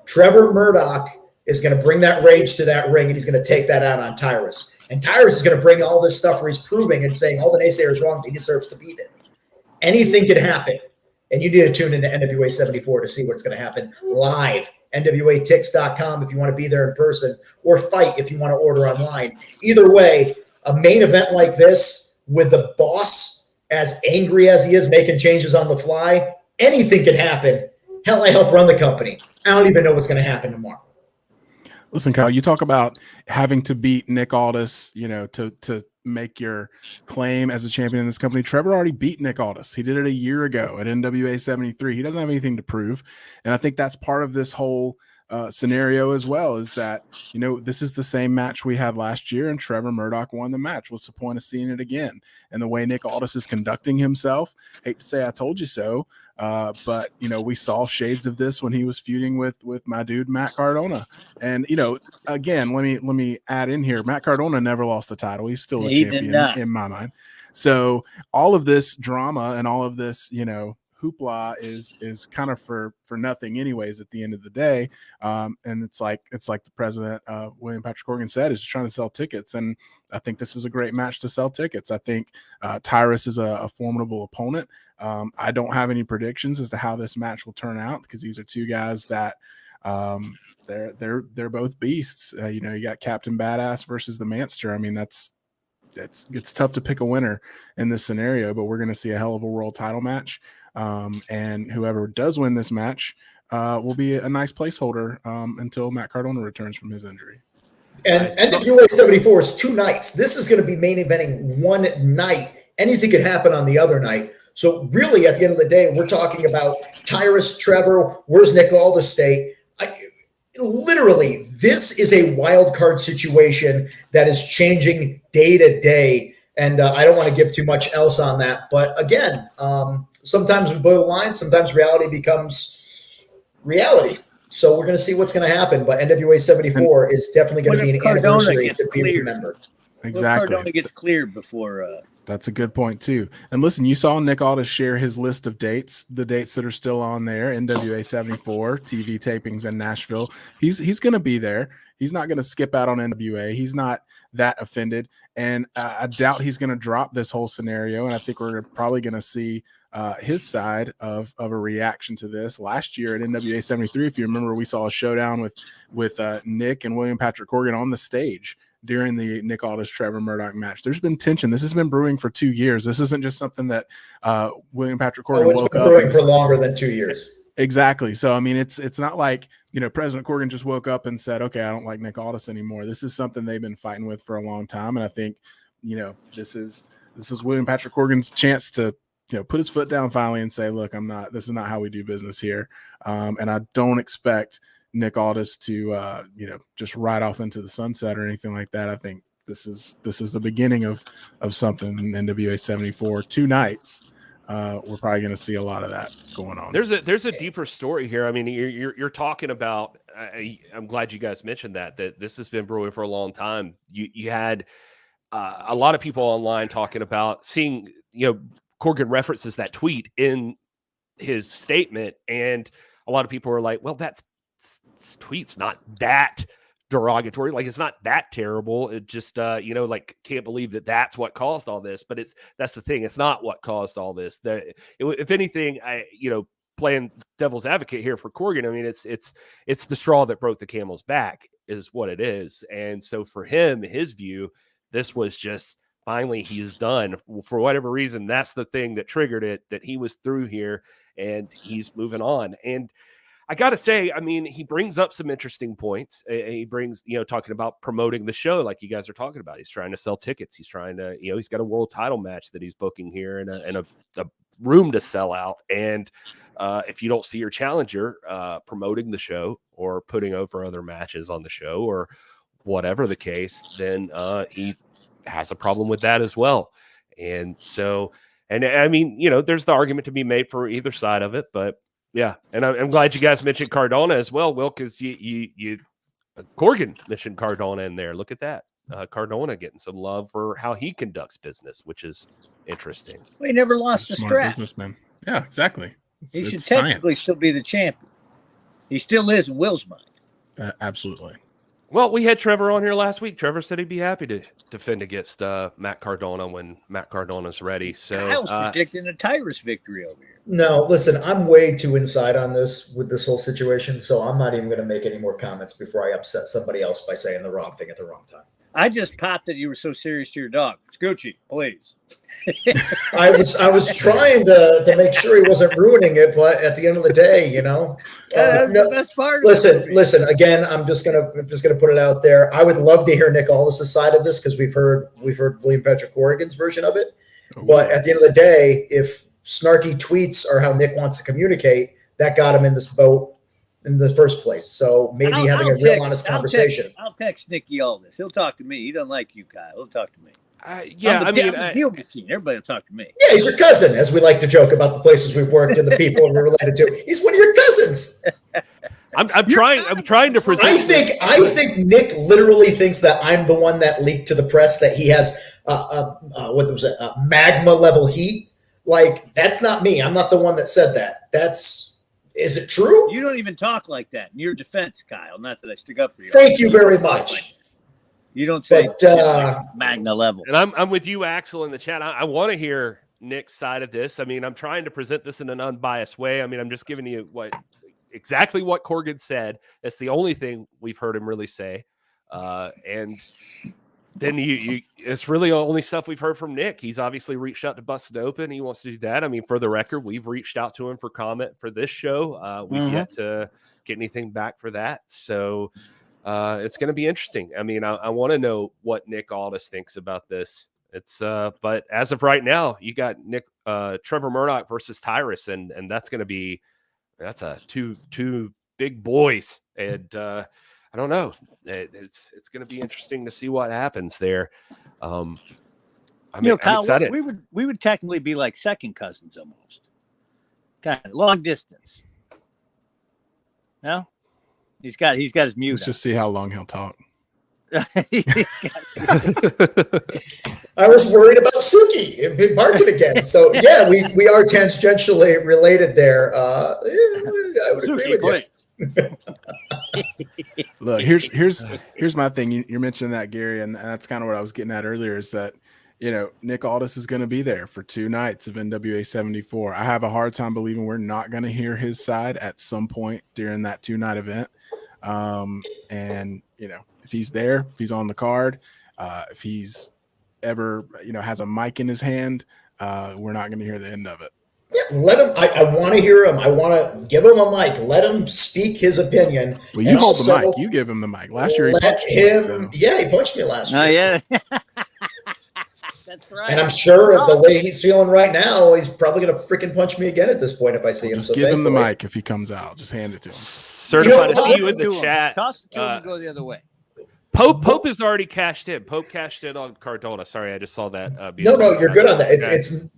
Trevor Murdoch is going to bring that rage to that ring, and he's going to take that out on Tyrus. And Tyrus is going to bring all this stuff where he's proving and saying all the naysayers wrong, he deserves to beat it. Anything could happen. And you need to tune into NWA 74 to see what's going to happen live. NWATix.com if you want to be there in person, or Fight if you want to order online. Either way, a main event like this with the boss as angry as he is, making changes on the fly, anything can happen. Hell, I help run the company. I don't even know what's going to happen tomorrow. Listen, Kyle, you talk about having to beat Nick Aldis, to make your claim as a champion in this company. Trevor already beat Nick Aldis. He did it a year ago at NWA 73. He doesn't have anything to prove. And I think that's part of this whole scenario as well, is that, this is the same match we had last year and Trevor Murdoch won the match. What's the point of seeing it again? And the way Nick Aldis is conducting himself, hate to say I told you so, but we saw shades of this when he was feuding with my dude Matt Cardona. And again, let me add in here, Matt Cardona never lost the title. He's still a champion in my mind. So all of this drama and all of this hoopla is kind of for nothing anyways at the end of the day. And it's like the president William Patrick Corgan said, is trying to sell tickets, and I think this is a great match to sell tickets. I think Tyrus is a formidable opponent. I don't have any predictions as to how this match will turn out, because these are two guys that they're both beasts. You know, you got Captain Badass versus the Manster. I mean, it's tough to pick a winner in this scenario, but we're going to see a hell of a world title match. And whoever does win this match will be a nice placeholder until Matt Cardona returns from his injury. And NWA 74 is 2 nights. This is going to be main eventing one night. Anything could happen on the other night. So really, at the end of the day, we're talking about Tyrus, Trevor, where's Nick Aldis stay? Literally, this is a wild card situation that is changing day to day. And I don't want to give too much else on that. But again, sometimes we boil the line. Sometimes reality becomes reality. So we're going to see what's going to happen. But NWA 74 is definitely going to be an anniversary to be remembered. Exactly. Cardona gets cleared before. That's a good point too. And listen, you saw Nick Aldis share his list of dates, the dates that are still on there. NWA 74 TV tapings in Nashville. He's going to be there. He's not going to skip out on NWA. He's not that offended, and I doubt he's going to drop this whole scenario. And I think we're probably going to see his side of a reaction to this. Last year at NWA 73, if you remember, we saw a showdown with Nick and William Patrick Corgan on the stage during the Nick Aldis Trevor Murdoch match. There's been tension. This has been brewing for 2 years. This isn't just something that William Patrick Corgan woke up. It's been brewing for longer than 2 years. Exactly. So I mean, it's not like, you know, President Corgan just woke up and said, okay, I don't like Nick Aldis anymore. This is something they've been fighting with for a long time, and I think, you know, this is William Patrick Corgan's chance to, you know, put his foot down finally and say, look, this is not how we do business here. And I don't expect Nick Aldis to, you know, just ride off into the sunset or anything like that. I think this is the beginning of something in NWA 74. 2 nights. We're probably going to see a lot of that going on. There's a deeper story here. I mean, you're talking about. I'm glad you guys mentioned that this has been brewing for a long time. You had a lot of people online talking about seeing, you know, Corgan references that tweet in his statement, and a lot of people were like, well, this tweet's not that derogatory, like it's not that terrible. It just you know, like, can't believe that's what caused all this. But that's the thing, it's not what caused all this. If anything, you know, playing devil's advocate here for Corgan, I mean, it's the straw that broke the camel's back is what it is. And so for him, his view, this was just finally he's done. For whatever reason, that's the thing that triggered it, that he was through here and he's moving on. And I got to say, I mean, he brings up some interesting points. He brings, you know, talking about promoting the show like you guys are talking about. He's trying to sell tickets. He's trying to, you know, he's got a world title match that he's booking here and a room to sell out. And if you don't see your challenger promoting the show or putting over other matches on the show or whatever the case, then he has a problem with that as well. And so, and I mean, you know, there's the argument to be made for either side of it, but yeah. And I'm glad you guys mentioned Cardona as well, Will, because you Corgan mentioned Cardona in there. Look at that. Cardona getting some love for how he conducts business, which is interesting. Well, he never lost the Smart strap. businessman. Yeah, exactly. He should technically still be the champion. He still is in Will's mind. Absolutely. Well, we had Trevor on here last week. Trevor said he'd be happy to defend against Matt Cardona when Matt Cardona's ready. So Kyle's predicting a Tyrus victory over here. No, listen, I'm way too inside on this with this whole situation, so I'm not even going to make any more comments before I upset somebody else by saying the wrong thing at the wrong time. I just popped that you were so serious to your dog. Scoochie, please. I was trying to make sure he wasn't ruining it, but at the end of the day, you know, That's the best part. Listen. Again, I'm just gonna put it out there. I would love to hear Nick Aldis' side of this because we've heard William Patrick Corgan's version of it. But at the end of the day, if snarky tweets are how Nick wants to communicate, that got him in this boat in the first place. So maybe having a real honest conversation. I'll text Nicky Aldis. He'll talk to me. He doesn't like you, Kyle. He'll talk to me. Yeah, I mean, he'll be seen. Everybody will talk to me. Yeah, he's your cousin, as we like to joke about the places we've worked and the people we're related to. He's one of your cousins. I'm trying to present. I think Nick literally thinks that I'm the one that leaked to the press that he has what was it, magma level heat. Like, that's not me. I'm not the one that said that. Is it true? You don't even talk like that. In your defense, Kyle, not that I stick up for you. Thank you very much. You don't say like magna level. And I'm with you, Axel, in the chat. I want to hear Nick's side of this. I mean, I'm trying to present this in an unbiased way. I mean, I'm just giving you what exactly what Corgan said. That's the only thing we've heard him really say. And then it's really only stuff we've heard from Nick. He's obviously reached out to Busted Open. He wants to do that. I mean, for the record, we've reached out to him for comment for this show. We've yet to get anything back for that. So it's going to be interesting. I mean, I want to know what Nick Aldis thinks about this. It's but as of right now, you got Trevor Murdoch versus Tyrus, and that's going to be two big boys, and I don't know. It's going to be interesting to see what happens there. Kyle, I'm excited. We would technically be like second cousins almost, kind of long distance. No, he's got his mute. Let's just see how long he'll talk. I was worried about Suki barking again. So yeah, we are tangentially related there. I would agree with you. Look, here's my thing. You're mentioning that, Gary, and that's kind of what I was getting at earlier. Is that Nick Aldis is going to be there for 2 nights of NWA 74. I have a hard time believing we're not going to hear his side at some point during that 2-night event. And if he's there, if he's on the card, if he's ever has a mic in his hand, we're not going to hear the end of it. Yeah, let him. I want to hear him. I want to give him a mic. Let him speak his opinion. Well, you hold the mic. You give him the mic. Last year he punched me. Yeah, he punched me last year. Oh yeah, that's right. And I'm sure the way he's feeling right now, he's probably going to freaking punch me again at this point if I see him. Just give him the mic if he comes out. Just hand it to him. Certified to see you in the chat. Toss it to him and go the other way. Pope has already cashed in. Pope cashed in on Cardona. Sorry, I just saw that. No, you're good on that. It's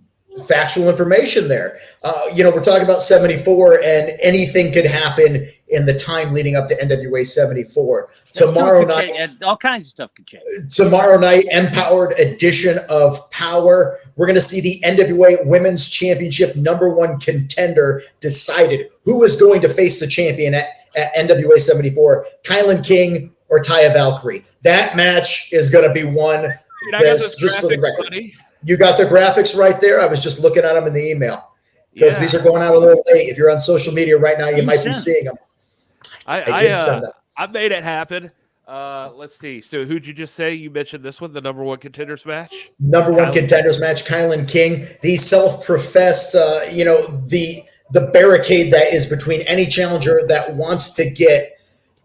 factual information there. We're talking about 74, and anything could happen in the time leading up to NWA 74. Tomorrow night, all kinds of stuff could change. Tomorrow night, Empowered edition of Power. We're going to see the NWA Women's Championship #1 contender decided. Who is going to face the champion at NWA 74? Kylan King or Taya Valkyrie? That match is going to be one. Just for the record. You got the graphics right there. I was just looking at them in the email because these are going out a little late. If you're on social media right now, you might be seeing them. I made it happen. Let's see. So who'd you just say? You mentioned this one, the #1 contenders match? #1 contenders match, Kylan King, the self-professed, the barricade that is between any challenger that wants to get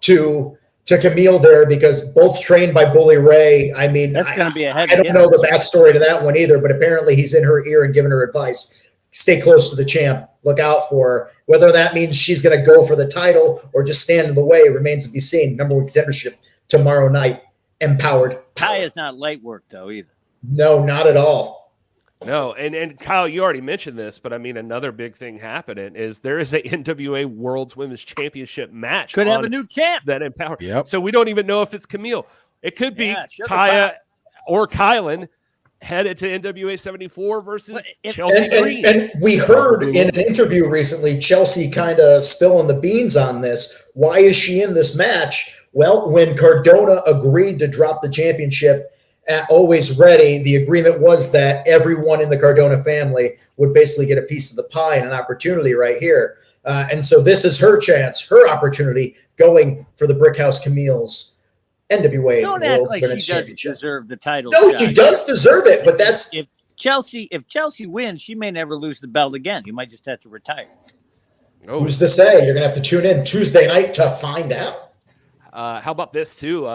to Camille there, because both trained by Bully Ray. I mean, that's going to be a heavy. I don't know the backstory to that one either, but apparently he's in her ear and giving her advice. Stay close to the champ. Look out for her. Whether that means she's going to go for the title or just stand in the way remains to be seen. #1 contendership tomorrow night. Empowered. Ty is not light work though either. No, not at all. No, and Kyle, you already mentioned this, but I mean, another big thing happening is there is a NWA World's Women's Championship match. Could have a new champ. That Empowered. Yep. So we don't even know if it's Camille. It could be Taya or Kylan headed to NWA 74 versus Chelsea Green. And we heard in an interview recently, Chelsea kind of spilling the beans on this. Why is she in this match? Well, when Cardona agreed to drop the championship at Always Ready, the agreement was that everyone in the Cardona family would basically get a piece of the pie and an opportunity right here. And so this is her chance, her opportunity, going for the Brickhouse Camille's NWA Don't World act like Women's she doesn't Championship. deserve the title. No, she does deserve it, but that's if Chelsea wins, she may never lose the belt again. You might just have to retire. Who's to say? You're gonna have to tune in Tuesday night to find out. How about this too?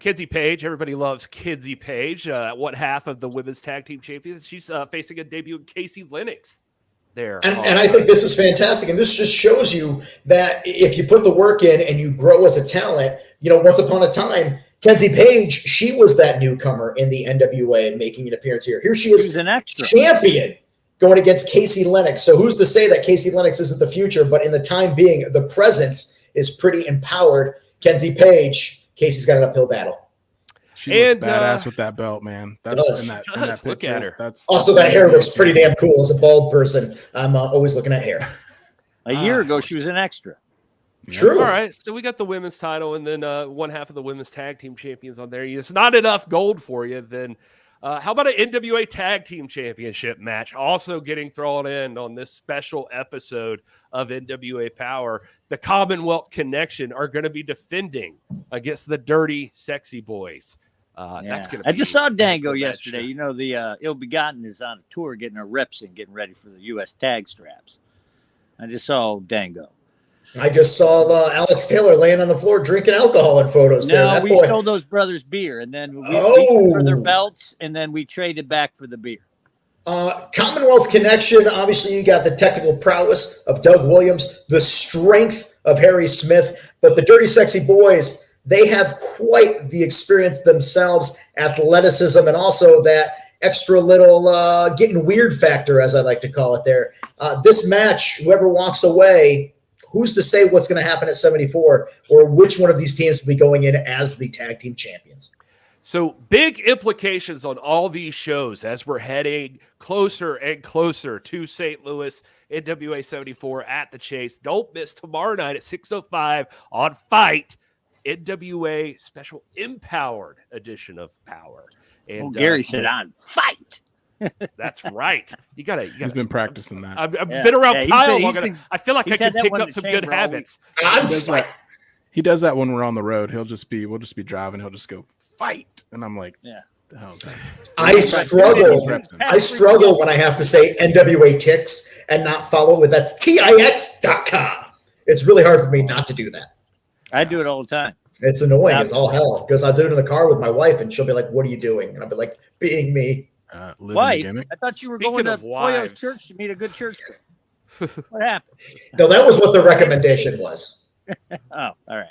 Kinsey Page, everybody loves Kinsey Page. What half of the women's tag team champions? She's facing a debut in Casey Lennox there. And I think this is fantastic. And this just shows you that if you put the work in and you grow as a talent, once upon a time, Kinsey Page, she was that newcomer in the NWA making an appearance here. Here she is, an extra champion going against Casey Lennox. So who's to say that Casey Lennox isn't the future, but in the time being, the presence is pretty empowered. Kinsey Page, Casey's got an uphill battle. She looks badass with that belt, man. That's in that picture. Look at her. That's also, that hair looks pretty damn cool. As a bald person, I'm always looking at hair. A year ago, she was an extra. True. All right, so we got the women's title, and then one half of the women's tag team champions on there. It's not enough gold for you. Then How about an NWA Tag Team Championship match also getting thrown in on this special episode of NWA Power? The Commonwealth Connection are going to be defending against the Dirty Sexy Boys. That's gonna. I just saw Dango yesterday. You know, the Ill Begotten is on a tour getting her reps in, getting ready for the U.S. tag straps. I just saw Dango. I just saw Alex Taylor laying on the floor drinking alcohol in photos. No, we stole those brothers beer, and then we beat for their belts, and then we traded back for the beer. Commonwealth Connection, obviously you got the technical prowess of Doug Williams, the strength of Harry Smith, but the Dirty Sexy Boys, they have quite the experience themselves, athleticism, and also that extra little getting weird factor, as I like to call it there. This match, whoever walks away, who's to say what's going to happen at 74 or which one of these teams will be going in as the tag team champions? So big implications on all these shows as we're heading closer and closer to St. Louis, NWA 74 at the Chase. Don't miss tomorrow night at 6:05 on Fight. NWA special empowered edition of Power. And Gary said on Fight. That's right. You gotta. He's been practicing that. I've been around Kyle long enough. I feel like I can pick up some good habits. He does that when we're on the road. We'll just be driving. He'll just go fight, and I'm like, yeah. The hell is that? I struggle when I have to say NWA Ticks and not follow it with that's TIX.com. It's really hard for me not to do that. I do it all the time. It's annoying as all hell because I do it in the car with my wife and she'll be like, "What are you doing?" And I'll be like, "Being me." Wife, I thought you were going to Pollo's church to meet a good church. What happened? No, that was what the recommendation was. Oh, all right.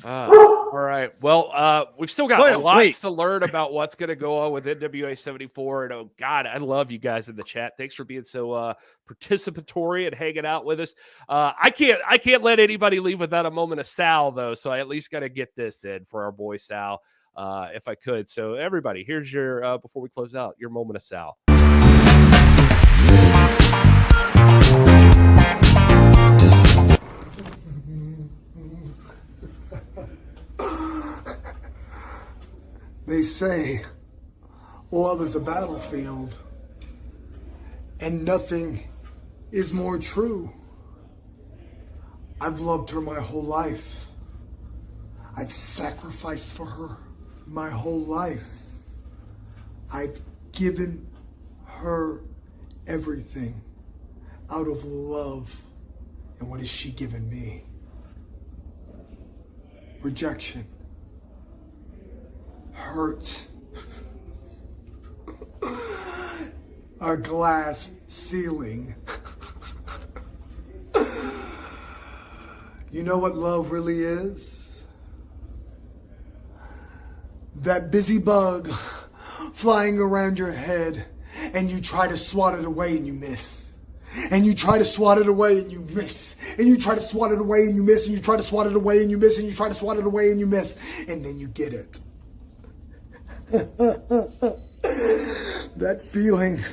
All right. Well, we've still got lots to learn about what's going to go on with NWA 74. And oh God, I love you guys in the chat. Thanks for being so participatory and hanging out with us. I can't let anybody leave without a moment of Sal though. So I at least got to get this in for our boy Sal, if I could. So everybody, here's your before we close out, your moment of Sal. They say love is a battlefield, and nothing is more true. I've loved her my whole life. I've sacrificed for her my whole life. I've given her everything out of love. And what has she given me? Rejection. Hurt. A glass ceiling. You know what love really is? That busy bug flying around your head and you try to swat it away and you miss. And you try to swat it away and you miss. And you try to swat it away and you miss. And you try to swat it away and you miss. And you try to swat it away and you miss. And then you get it. That feeling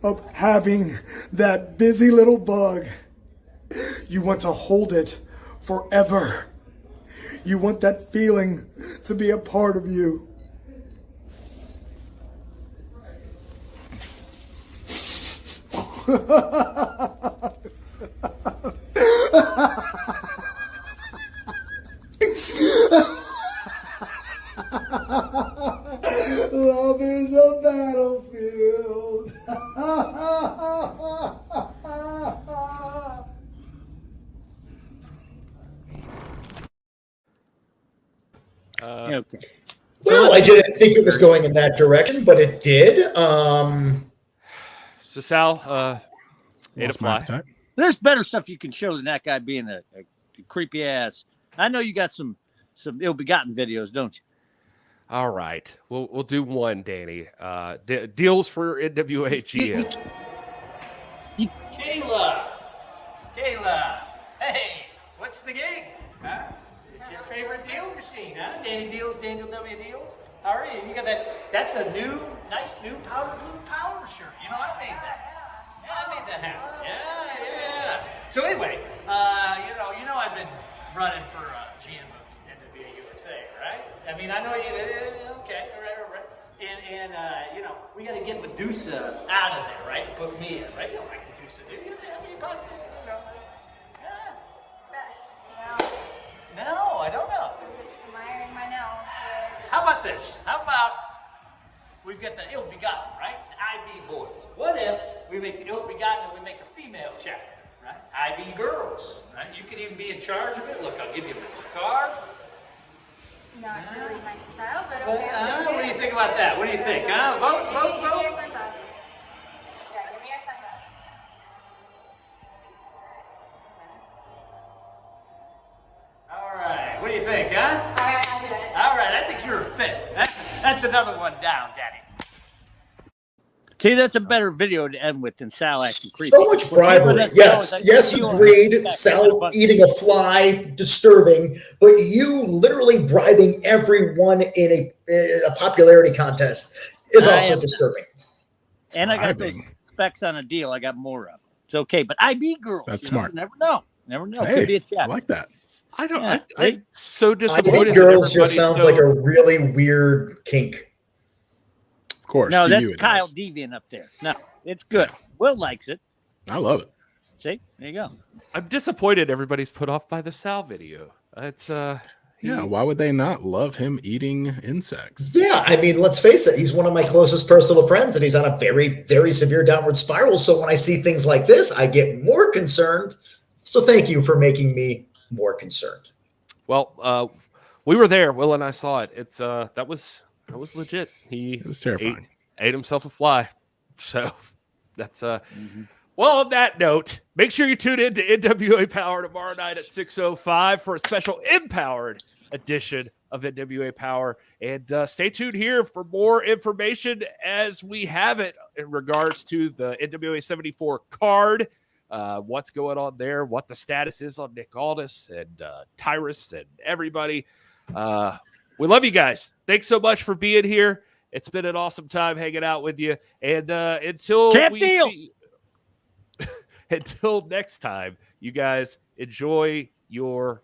of having that busy little bug. You want to hold it forever. You want that feeling to be a part of you. Love is a battlefield. Okay. Well, I didn't think it was going in that direction, but it did. So Sal, There's better stuff you can show than that guy being a creepy ass. I know you got some ill-begotten videos, don't you? All right, we'll do one, Danny. Dealz for NWA GM. Kayla, hey, what's the gig? Huh? It's your favorite deal machine, huh? Danny Dealz, Daniel W. Dealz. How are you? You got that's a nice new powder blue power shirt. You know, I made that. Yeah, I made that happen. Yeah. So anyway, you know I've been running for GM of NWA USA, right? I mean, I know you, okay, all right. And, we got to get Medusa out of there, right? Put me in, right? You don't like Medusa, do you? I mean, possibly, No, I don't know. I'm just admiring my nose. How about this? How about we've got the ill-begotten, right? The IB boys. What if we make the ill-begotten and we make a female chapter, right? IB girls, right? You can even be in charge of it. Look, I'll give you a scarf. Not really my style, but Well, okay. what do you think about that? What do you think, huh? Vote. Give me your sunglasses. Yeah, give me your sunglasses. All right. What do you think, huh? All right, I'll do it. All right. I think you're a fit. That's another one down, Daddy. See, that's a better video to end with than Sal acting creepy. So much bribery. Yes, agreed. Sal eating a fly, disturbing. But you literally bribing everyone in a popularity contest is also disturbing. And I got those specs on a deal. I got more of them. It's okay. But IB girls. That's smart. Never know. Never know. Hey, Could be a chat. I like that. I don't. Yeah, I'm so I disappointed. think that girls just everybody sounds like a really weird kink. Of course. No, to that's you it Kyle does. Deviant up there. No, it's good. Will likes it. I love it. See, there you go. I'm disappointed everybody's put off by the Sal video. It's Yeah, why would they not love him eating insects? Yeah, I mean, let's face it. He's one of my closest personal friends, and he's on a very, very severe downward spiral. So when I see things like this, I get more concerned. So thank you for making me more concerned. Well, we were there. Will and I saw it. It's that was legit. It was terrifying. Ate himself a fly. So that's Well, on that note, make sure you tune in to NWA Power tomorrow night at 6:05 for a special Empowered edition of NWA Power. And stay tuned here for more information as we have it in regards to the NWA 74 card, what's going on there, what the status is on Nick Aldis and Tyrus and everybody. We love you guys. Thanks so much for being here. It's been an awesome time hanging out with you. And until until next time, you guys enjoy your